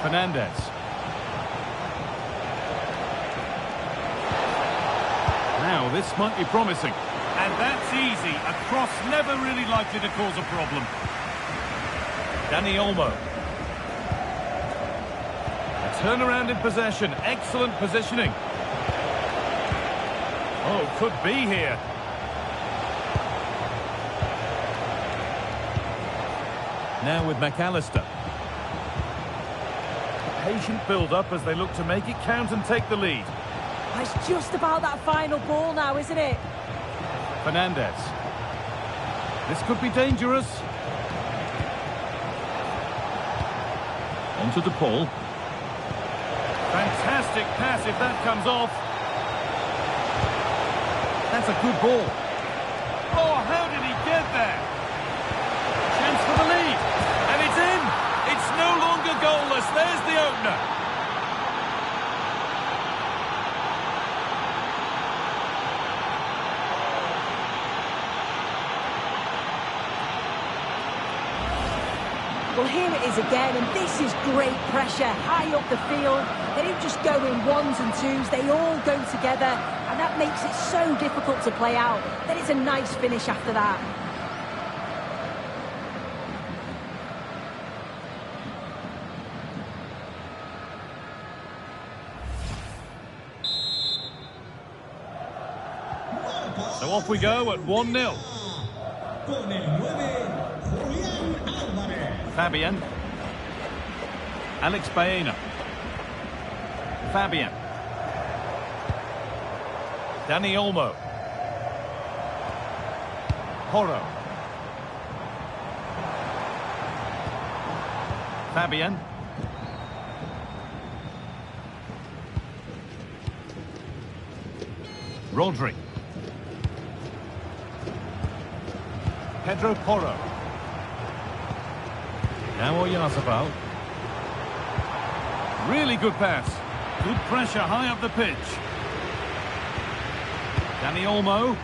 Fernandez. Now this might be promising. And that's easy. A cross never really likely to cause a problem. Dani Olmo. A turnaround in possession. Excellent positioning. Oh, could be here. Now with McAllister. Patient build-up as they look to make it count and take the lead. It's just about that final ball now, isn't it? Fernandez. This could be dangerous. On to DePaul. Fantastic pass if that comes off. That's a good ball. Oh, how did he get there? Chance for the lead. And it's in. It's no longer goalless. There's the opener. Well, here it is again, and this is great pressure, high up the field. They don't just go in ones and twos, they all go together, and that makes it so difficult to play out. Then it's a nice finish after that. So off we go at 1-0. Con el 9, Julián Álvarez. Fabian. Alex Baena. Fabian. Dani Olmo. Porro. Fabian. Rodri. Pedro Porro. Now Oyarzabal. Really good pass. Good pressure high up the pitch. Dani Olmo.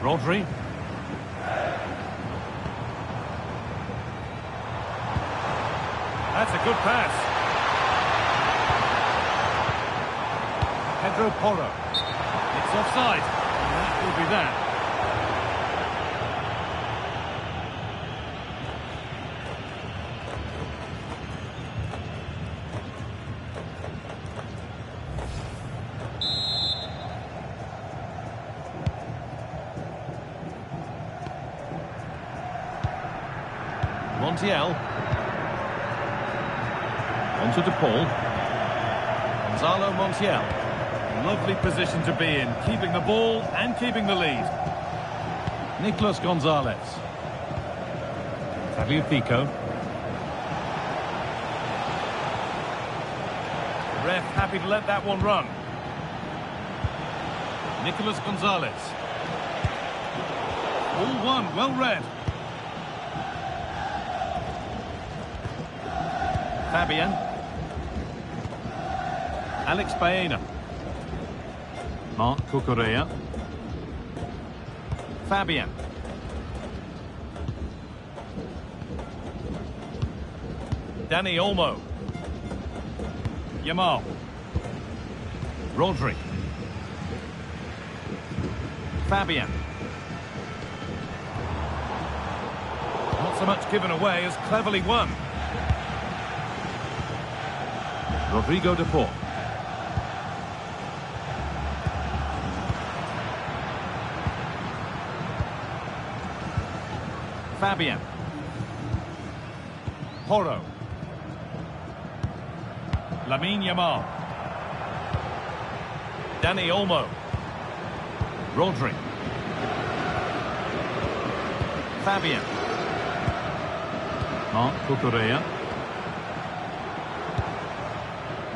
Rodri. That's a good pass. Pedro Porro. offside. That will be that. Montiel. Onto De Paul. Gonzalo Montiel. Lovely position to be in, keeping the ball and keeping the lead. Nicolas Gonzalez. Tagliafico. Ref happy to let that one run. Nicolas Gonzalez. All one, well read. Fabian. Alex Baena. Marc Cucurella. Fabian. Dani Olmo. Yamal. Rodri. Fabian. Not so much given away as cleverly won. Rodrigo de Paul. Fabian. Porro. Lamine Yamal. Dani Olmo. Rodri. Fabian. Marc Cucurella.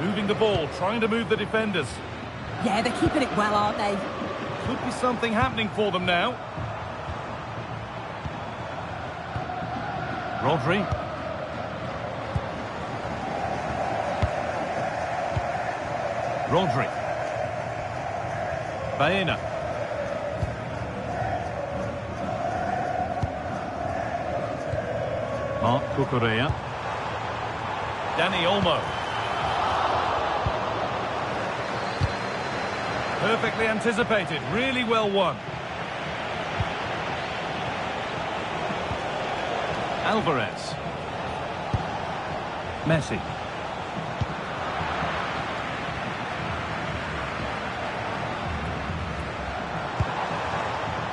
Moving the ball, trying to move the defenders. Yeah, they're keeping it well, aren't they? Could be something happening for them now. Rodri. Rodri. Baena. Marc Cucurella. Dani Olmo. Perfectly anticipated, really well won. Alvarez. Messi.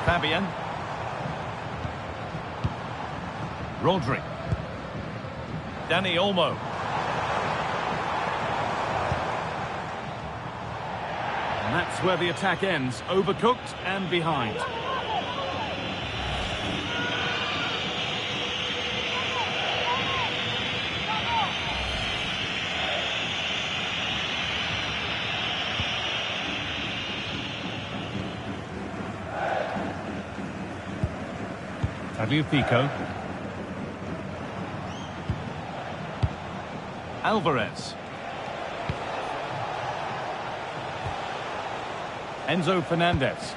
Fabian. Rodri. Dani Olmo. And that's where the attack ends, overcooked and behind. Tagliafico. Alvarez. Enzo Fernandez.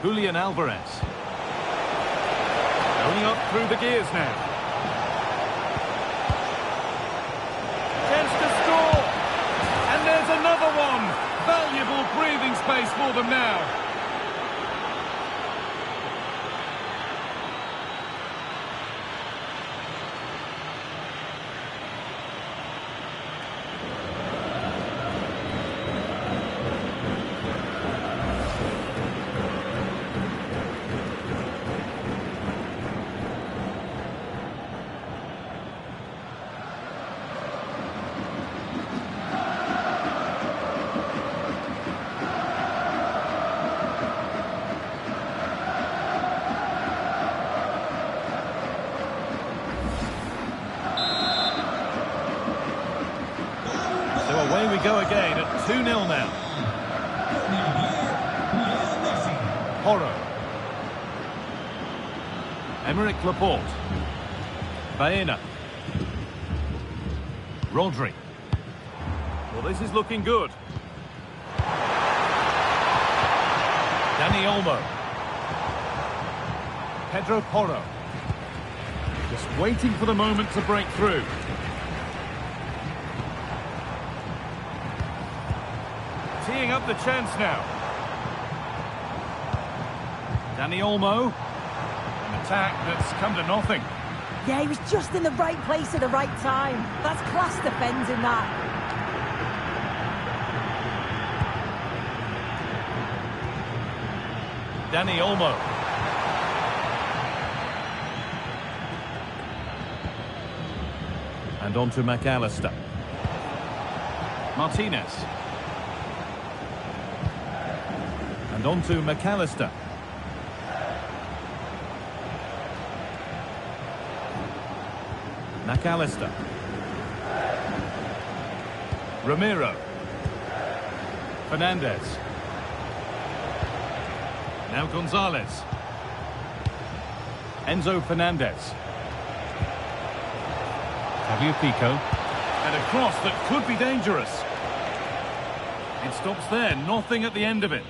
Julian Alvarez. Going up through the gears now. Chance to score. And there's another one. Valuable breathing space for them now. Away we go again at 2-0 now. Porro. Emerick Laporte. Baena. Rodri. Well, this is looking good. Dani Olmo. Pedro Porro. Just waiting for the moment to break through. teeing up the chance now. Dani Olmo. An attack that's come to nothing. Yeah, he was just in the right place at the right time. That's class defending, that. Dani Olmo. And on to McAllister. Martinez. And on to McAllister. McAllister. Ramiro. Fernandez. Now Gonzalez. Enzo Fernandez. Pico. And a cross that could be dangerous. It stops there, nothing at the end of it.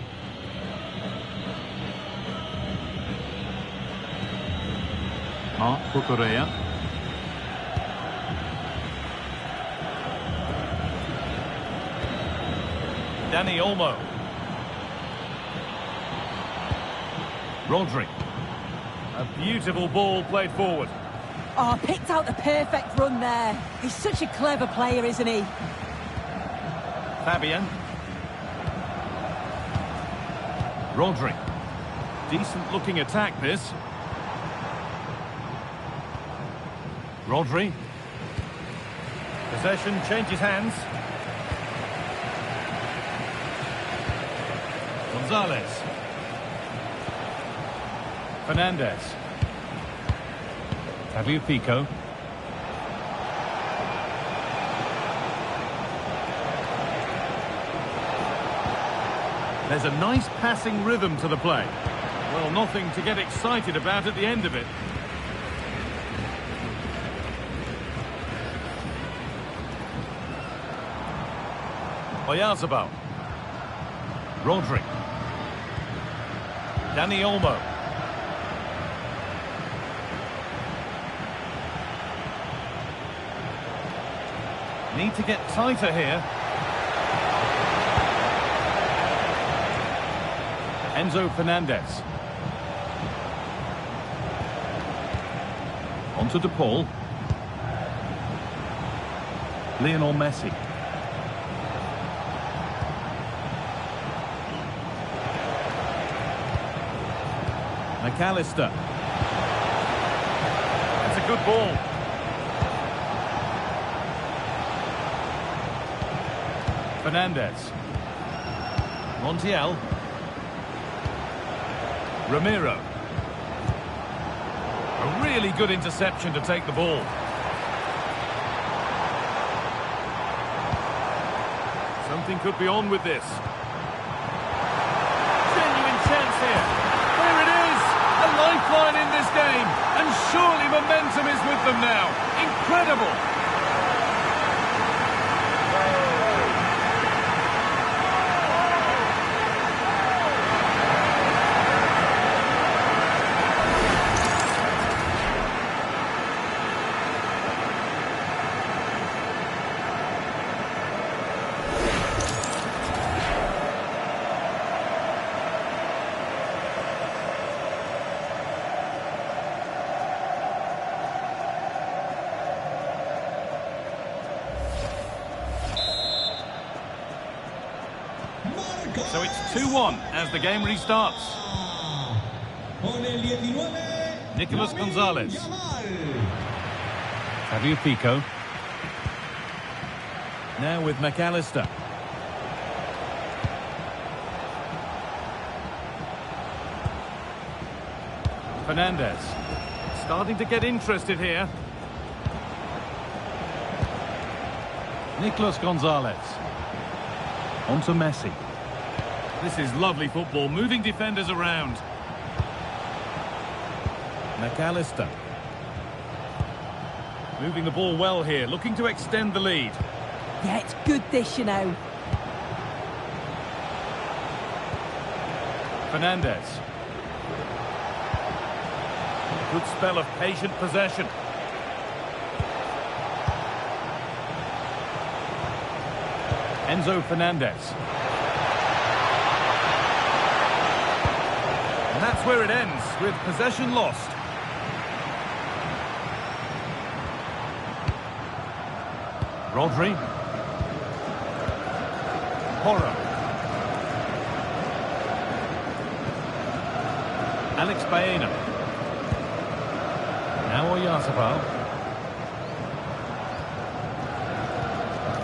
Marc Cucurella. Dani Olmo. Rodri. A beautiful ball played forward. Oh, picked out the perfect run there. He's such a clever player, isn't he? Fabian. Rodri. Decent looking attack, this. Rodri. Possession changes hands. Gonzalez. Fernandez. Pico. There's a nice passing rhythm to the play. Well, nothing to get excited about at the end of it. Oyarzabal. Rodri. Dani Olmo. Need to get tighter here. Enzo Fernandez. On to De Paul. Lionel Messi. McAllister. That's a good ball. Fernandez. Montiel. Ramiro. A really good interception to take the ball. Something could be on with this. Genuine chance here. There it is! A lifeline in this game. And surely momentum is with them now. Incredible! So it's 2-1 as the game restarts. Nicolas Gonzalez. Pico. Now with McAllister. Fernandez. Starting to get interested here. Nicolas Gonzalez. On to Messi. This is lovely football, moving defenders around. McAllister. Moving the ball well here, looking to extend the lead. Yeah, it's good this, you know. Fernandez. Good spell of patient possession. Enzo Fernandez. And that's where it ends, with possession lost. Rodri. Porro. Alex Baena. Now Oyarzabal.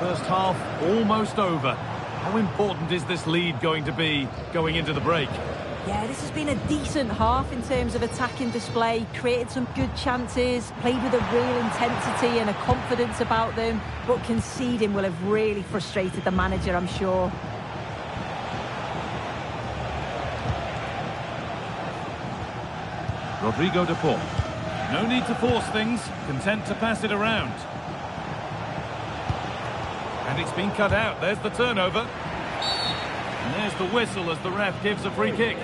First half almost over. How important is this lead going to be going into the break? Yeah, this has been a decent half in terms of attacking display, created some good chances, played with a real intensity and a confidence about them, but conceding will have really frustrated the manager, I'm sure. Rodrigo de Paul. No need to force things, content to pass it around. And it's been cut out, there's the turnover. And there's the whistle as the ref gives a free kick.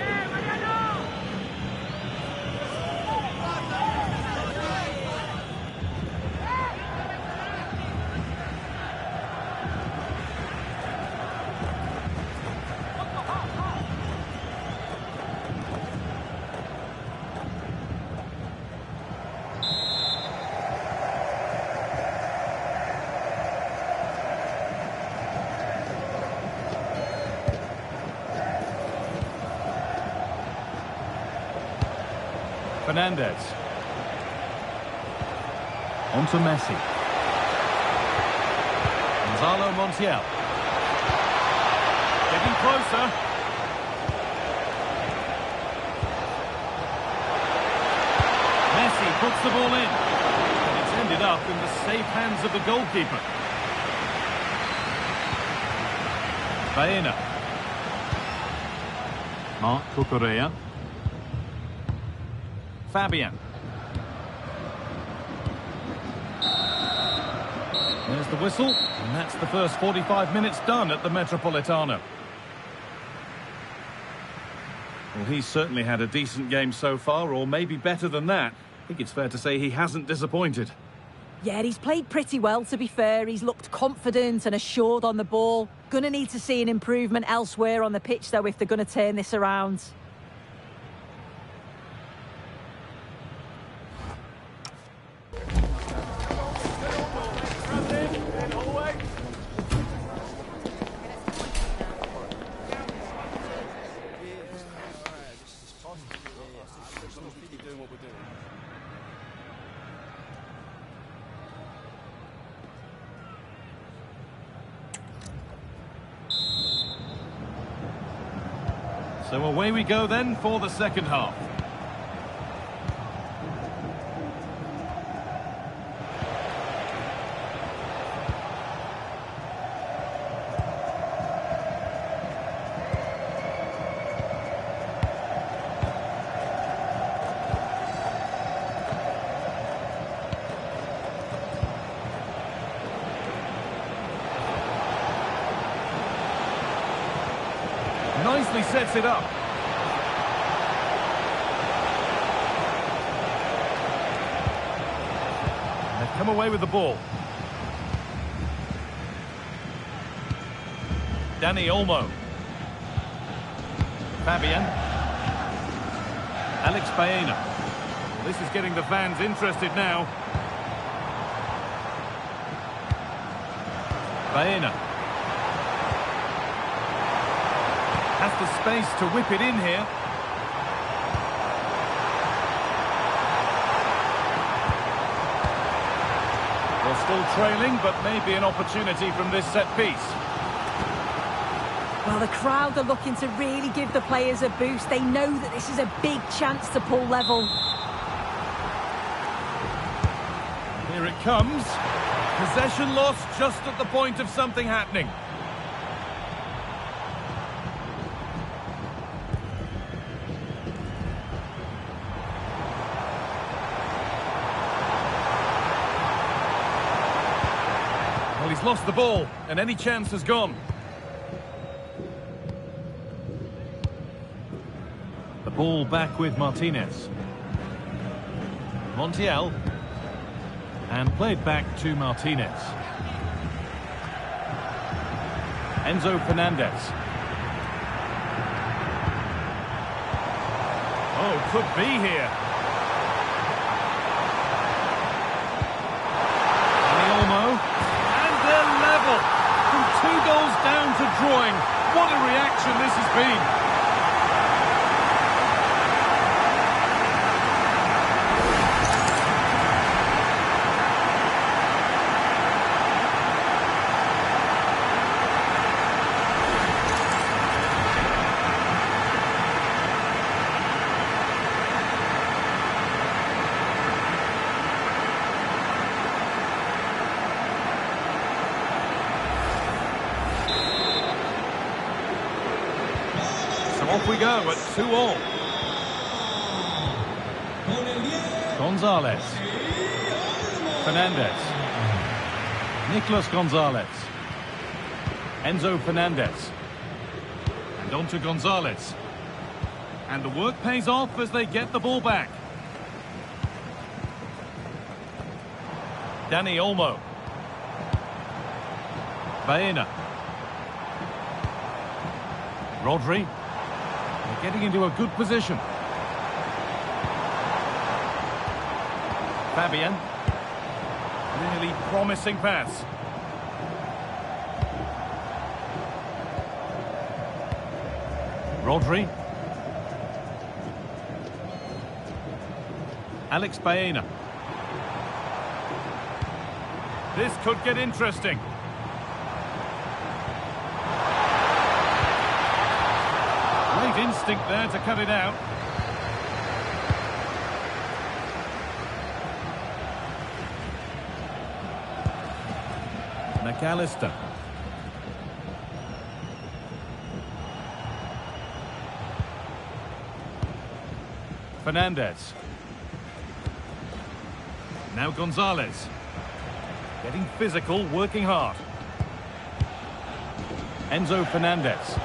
Fernandez. On to Messi. Gonzalo Montiel. Getting closer. Messi puts the ball in. And it's ended up in the safe hands of the goalkeeper. Baena. Marc Cucurella. Fabian. There's the whistle, and that's the first 45 minutes done at the Metropolitano. Well, he's certainly had a decent game so far, or maybe better than that. I think it's fair to say he hasn't disappointed. Yeah, he's played pretty well, to be fair. He's looked confident and assured on the ball. Gonna need to see an improvement elsewhere on the pitch, though, if they're going to turn this around. So away we go then for the second half. Nicely sets it up. They've come away with the ball. Dani Olmo. Fabian. Alex Baena. This is getting the fans interested now. Baena. Has the space to whip it in here. They're still trailing, but maybe an opportunity from this set piece. Well, the crowd are looking to really give the players a boost. They know that this is a big chance to pull level. Here it comes. Possession lost just at the point of something happening. Well, he's lost the ball, and any chance has gone. The ball back with Martinez. Montiel. And played back to Martinez. Enzo Fernandez. Oh, could be here. Olmo. And they're level. From 2 goals down to drawing. What a reaction this has been. Off we go at 2-all. Gonzalez. Fernandez. Nicolas Gonzalez. Enzo Fernandez. And on to Gonzalez. And the work pays off as they get the ball back. Dani Olmo. Baena. Rodri. Getting into a good position. Fabian. Really promising pass. Rodri. Alex Baena. This could get interesting. Great instinct there to cut it out. McAllister. Fernandez. Now Gonzalez. Getting physical, working hard. Enzo Fernandez.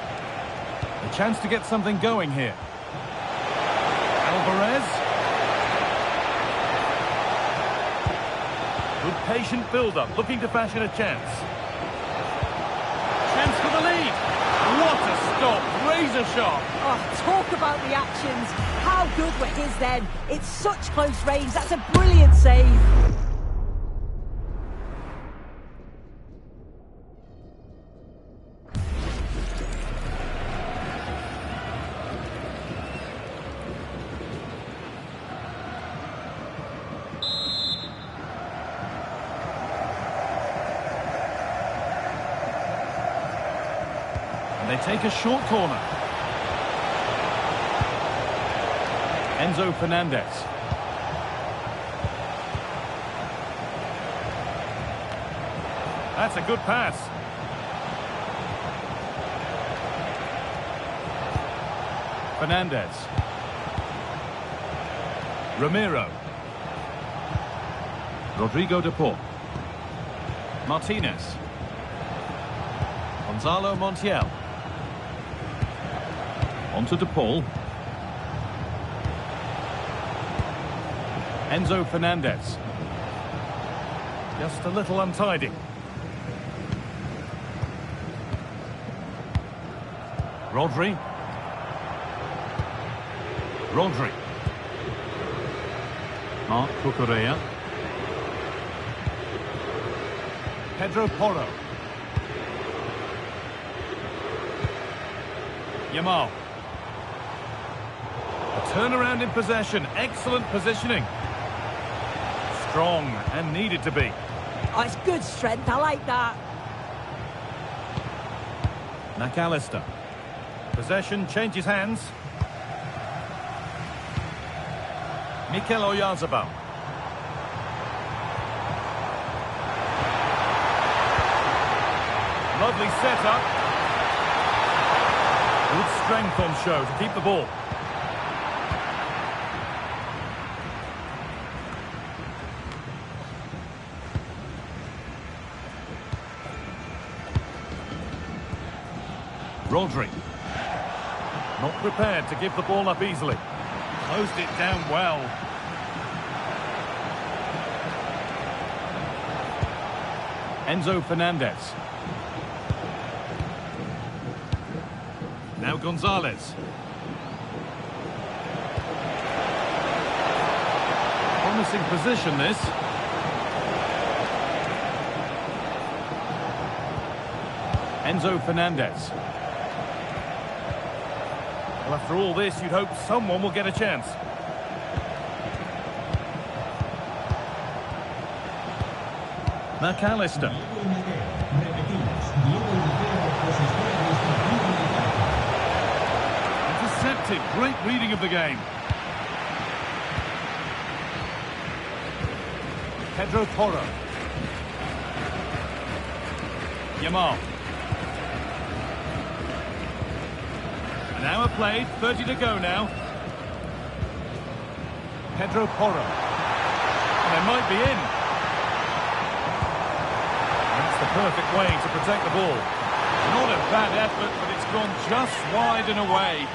A chance to get something going here. Alvarez. Good patient build-up, looking to fashion a chance. Chance for the lead. What a stop, razor sharp. Oh, talk about the actions. How good were his then? It's such close range. That's a brilliant save. They take a short corner. Enzo Fernandez. That's a good pass. Fernandez. Ramiro. Rodrigo de Paul. Martinez. Gonzalo Montiel. On to De Paul. Enzo Fernandez. Just a little untidy. Rodri. Rodri. Marc Cucurella. Pedro Porro. Yamal. A turnaround in possession. Excellent positioning. Strong and needed to be. Oh, it's good strength. I like that. McAllister. Possession changes hands. Mikel Oyarzabal. Lovely setup. Good strength on show to keep the ball. Rodri. Not prepared to give the ball up easily. Closed it down well. Enzo Fernandez. Now Gonzalez. promising position, this. Enzo Fernandez. Well, after all this, you'd hope someone will get a chance. McAllister. Intercepted. Great reading of the game. Pedro Porro. Yamal. An hour played, 30 to go now. Pedro Porro. And they might be in. That's the perfect way to protect the ball. Not a bad effort, but it's gone just wide and away.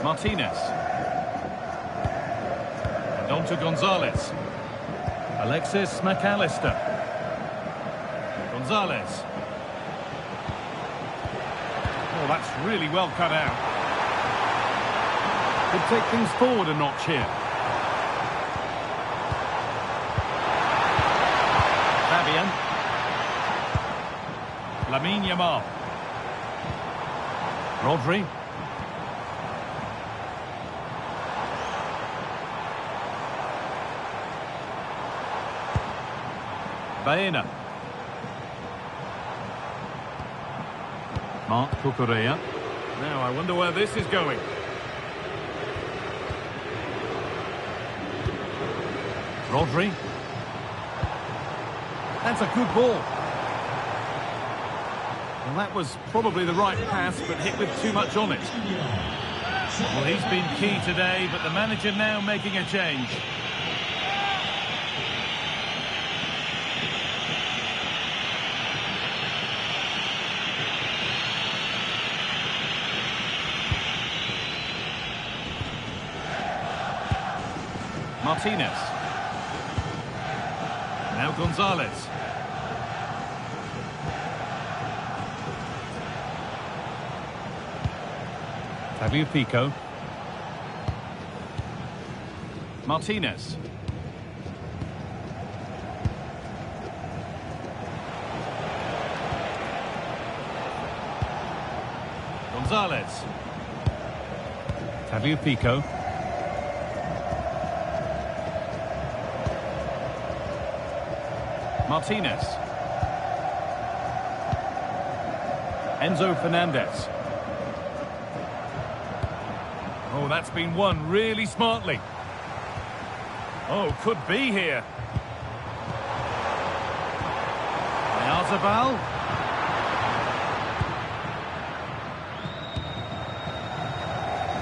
Martinez. And on to Gonzalez. Alexis McAllister. Gonzalez. Oh, that's really well cut out. Could take things forward a notch here. Fabian. Lamine Yamal. Rodri. Baena. Marc Cucurella. Now, I wonder where this is going. Rodri. That's a good ball. Well, that was probably the right pass, but hit with too much on it. Well, he's been key today, but the manager now making a change. Martinez. Now Gonzalez. Tagliafico. Martinez. Gonzalez. Tagliafico. Martinez. Enzo Fernandez. Oh, that's been won really smartly. Oh, could be here. Arzabal.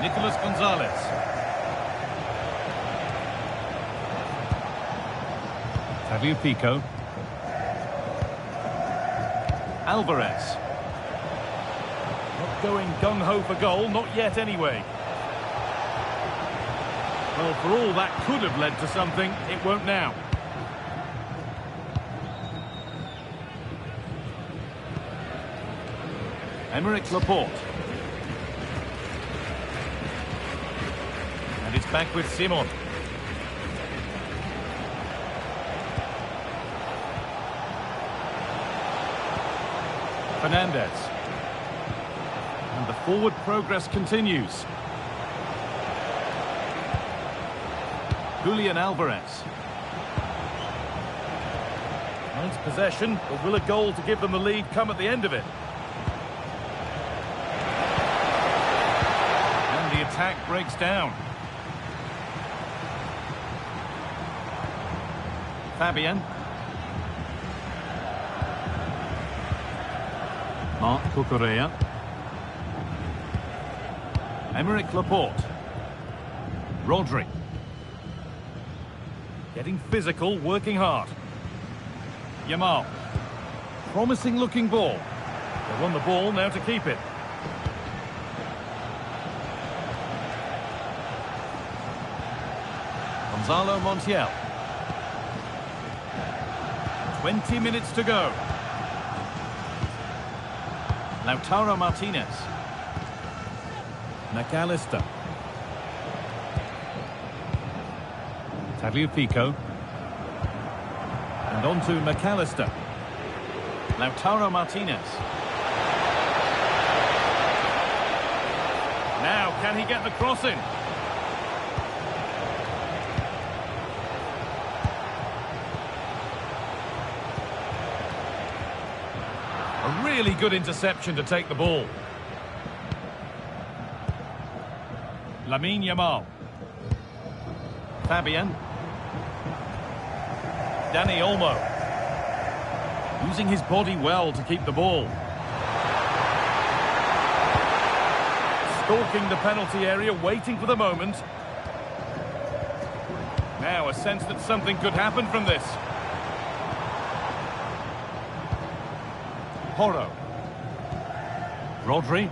Nicolas Gonzalez. Tagliafico. Alvarez. Not going gung-ho for goal, not yet anyway. Well, for all that could have led to something, it won't now. Aymeric Laporte. And it's back with Simon. Fernandez. And the forward progress continues. Julian Alvarez. Nice possession, but will a goal to give them the lead come at the end of it? And the attack breaks down. Fabian. Marc Cucurella. Aymeric Laporte. Rodri. Getting physical, working hard. Yamal. Promising looking ball. They won the ball, now to keep it. Gonzalo Montiel. 20 minutes to go. Lautaro Martinez. McAllister. Tagliafico. And on to McAllister. Lautaro Martinez. Now, can he get the cross in? A really good interception to take the ball. Lamine Yamal. Fabian. Dani Olmo. Using his body well to keep the ball. Stalking the penalty area, waiting for the moment. Now a sense that something could happen from this. Porro. Rodri.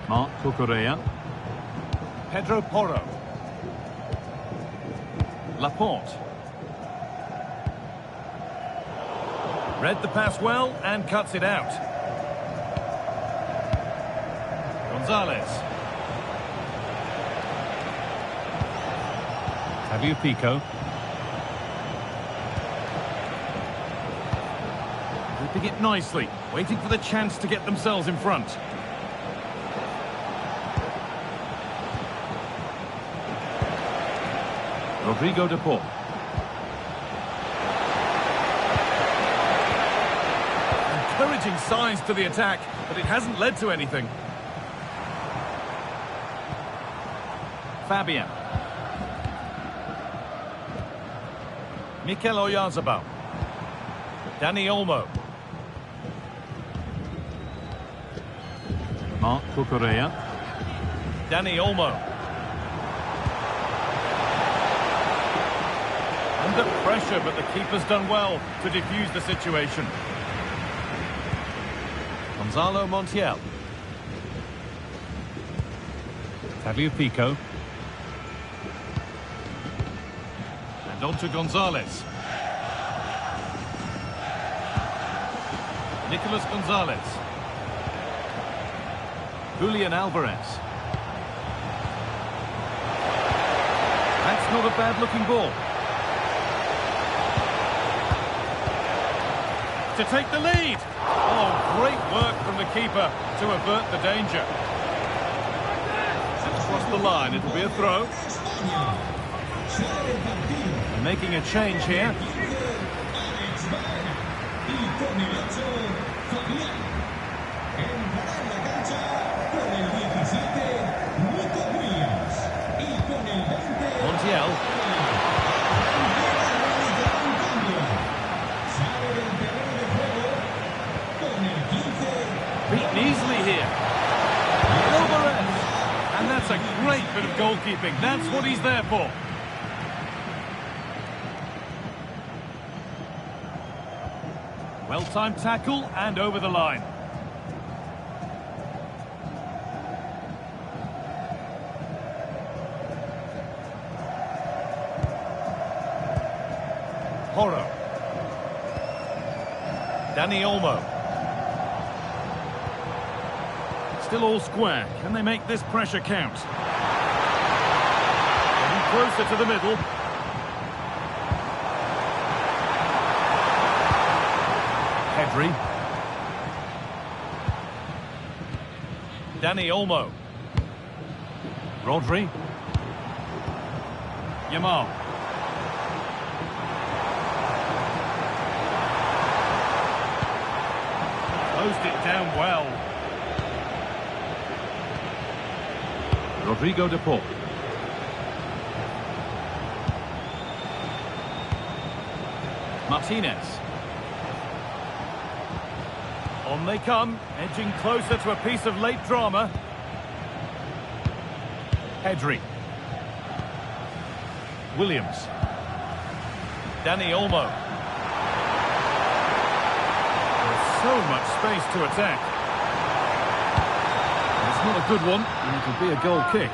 Marc Cucurella. Pedro Porro. Laporte. Read the pass well and cuts it out. Gonzalez. Tagliafico. Keeping it nicely, waiting for the chance to get themselves in front. Rodrigo de Paul. Encouraging signs to the attack, but it hasn't led to anything. Fabian. Mikel Oyarzabal. Dani Olmo. Marc Cucurella. Dani Olmo. Under pressure, but the keeper's done well to defuse the situation. Gonzalo Montiel. Tagliafico. And on to Gonzalez. Nicolas Gonzalez. Julian Alvarez. That's not a bad-looking ball. To take the lead. Oh, great work from the keeper to avert the danger. Across the line, it'll be a throw. And making a change here. Montiel. Beaten easily here. Alvarez. And that's a great bit of goalkeeping. That's what he's there for. Well-timed tackle and over the line. Porro. Dani Olmo. Still all square. Can they make this pressure count? Getting closer to the middle. Pedri. Dani Olmo. Rodri. Yamal. Closed it down well. Rodrigo de Paul. Martinez. On they come, edging closer to a piece of late drama. Pedri. Williams. Dani Olmo. There's so much space to attack. It's not a good one, and it'll be a goal kick.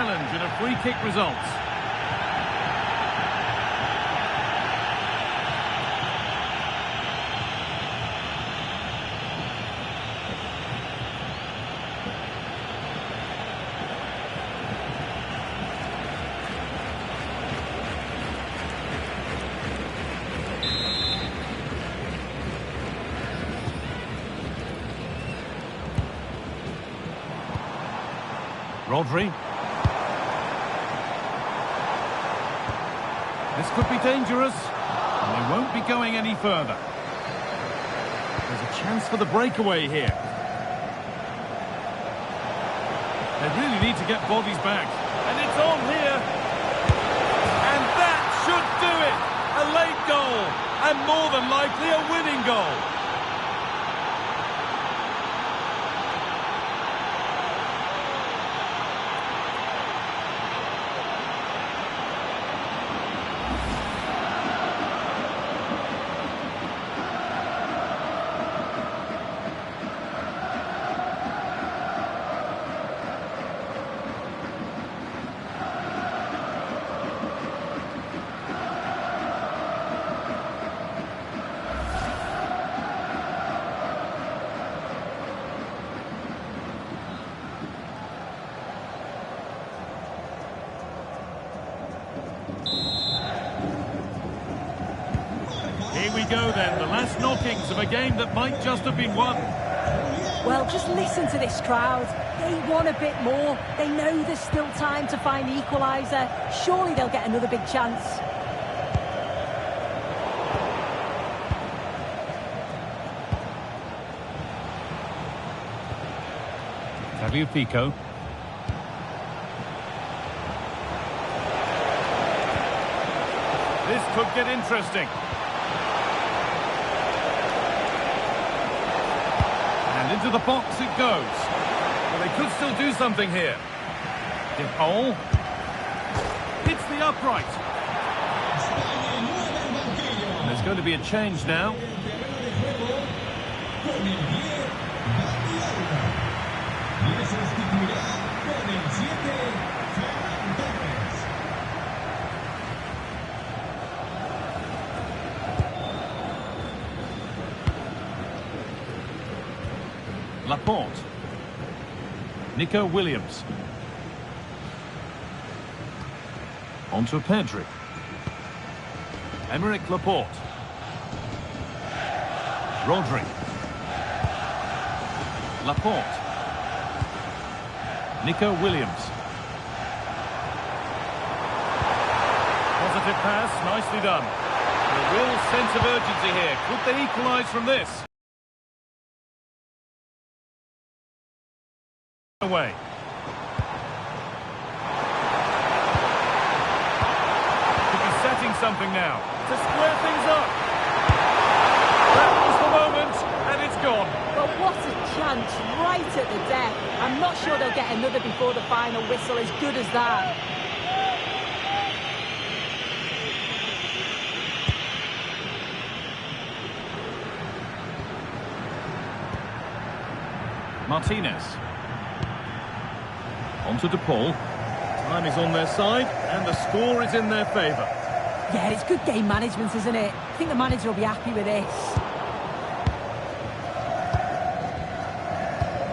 challenge and a free kick results. Rodri. This could be dangerous, and they won't be going any further. There's a chance for the breakaway here. They really need to get bodies back. And it's on here. And that should do it. A late goal, and more than likely a winning goal. Here we go then, the last knockings of a game that might just have been won. Well, just listen to this crowd. They want a bit more. They know there's still time to find the equaliser. Surely they'll get another big chance. Tagliafico. This could get interesting. And into the box it goes. Well, they could still do something here. De Paul. Hits the upright. And there's going to be a change now. Laporte. Nico Williams. On to Pedri. Emerick Laporte. Rodri. Laporte. Nico Williams. Positive pass, nicely done. A real sense of urgency here. Could they equalise from this? Away. Could be setting something now to square things up. That was the moment, and it's gone. Well, what a chance right at the death. I'm not sure they'll get another before the final whistle as good as that. Martinez. On to De Paul. Time is on their side, and the score is in their favour. Yeah, it's good game management, isn't it? I think the manager will be happy with this.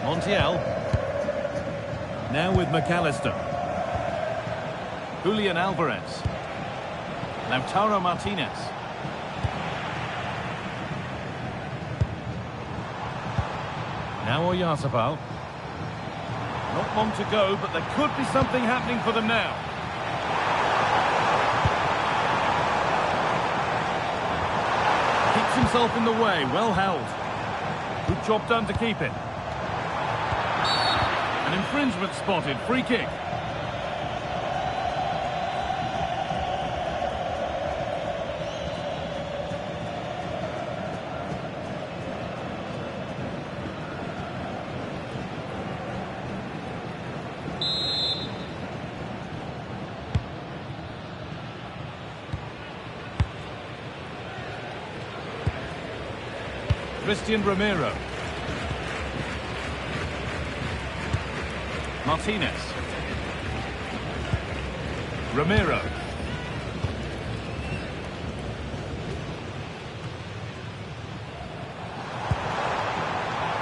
Montiel. Now with McAllister. Julian Alvarez. Lautaro Martinez. Now Oyarzabal. Not long to go, but there could be something happening for them now. Keeps himself in the way, well held. Good job done to keep it. An infringement spotted, free kick. Christian Romero. Martinez. Ramiro.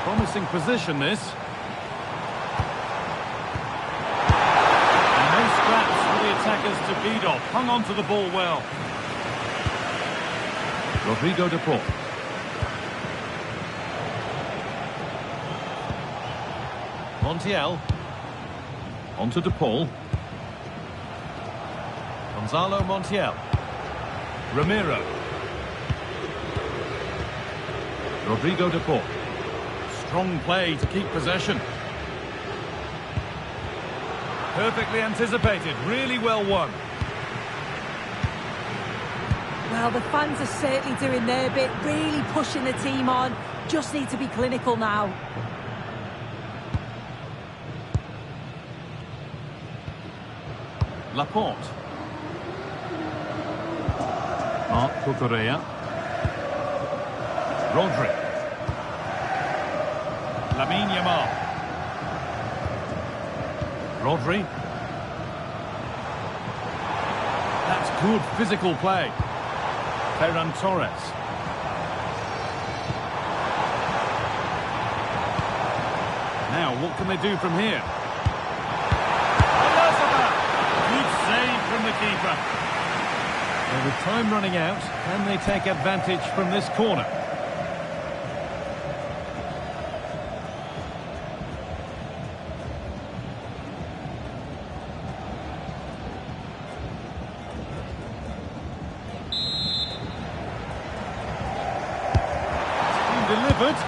Promising position, this. And no scraps for the attackers to feed off. Hung on to the ball well. Rodrigo de Paul. Montiel. On to de Paul. Gonzalo Montiel. Ramiro. Rodrigo de Paul. Strong play to keep possession. Perfectly anticipated, really well won. Well, the fans are certainly doing their bit, really pushing the team on. Just need to be clinical now. Laporte. Marc Cucurella. Rodri. Lamine Yamal. Rodri. That's good physical play. Ferran Torres. Now, what can they do from here? Good save from the keeper. Well, with time running out, can they take advantage from this corner? Delivered.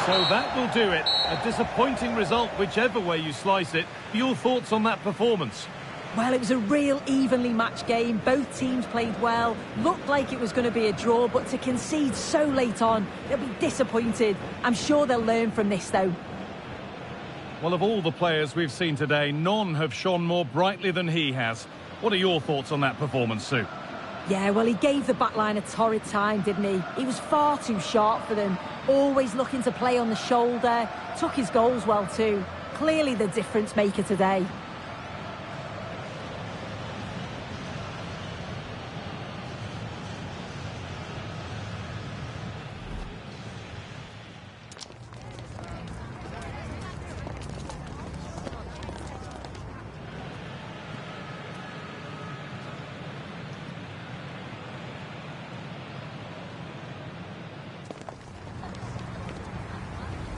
So that will do it. A disappointing result, whichever way you slice it. Your thoughts on that performance? Well, it was a real evenly matched game. Both teams played well. Looked like it was going to be a draw, but to concede so late on, they'll be disappointed. I'm sure they'll learn from this, though. Well, of all the players we've seen today, none have shone more brightly than he has. What are your thoughts on that performance, Sue? Yeah, well, he gave the backline a torrid time, didn't he? He was far too sharp for them. Always looking to play on the shoulder. Took his goals well, too. Clearly the difference maker today.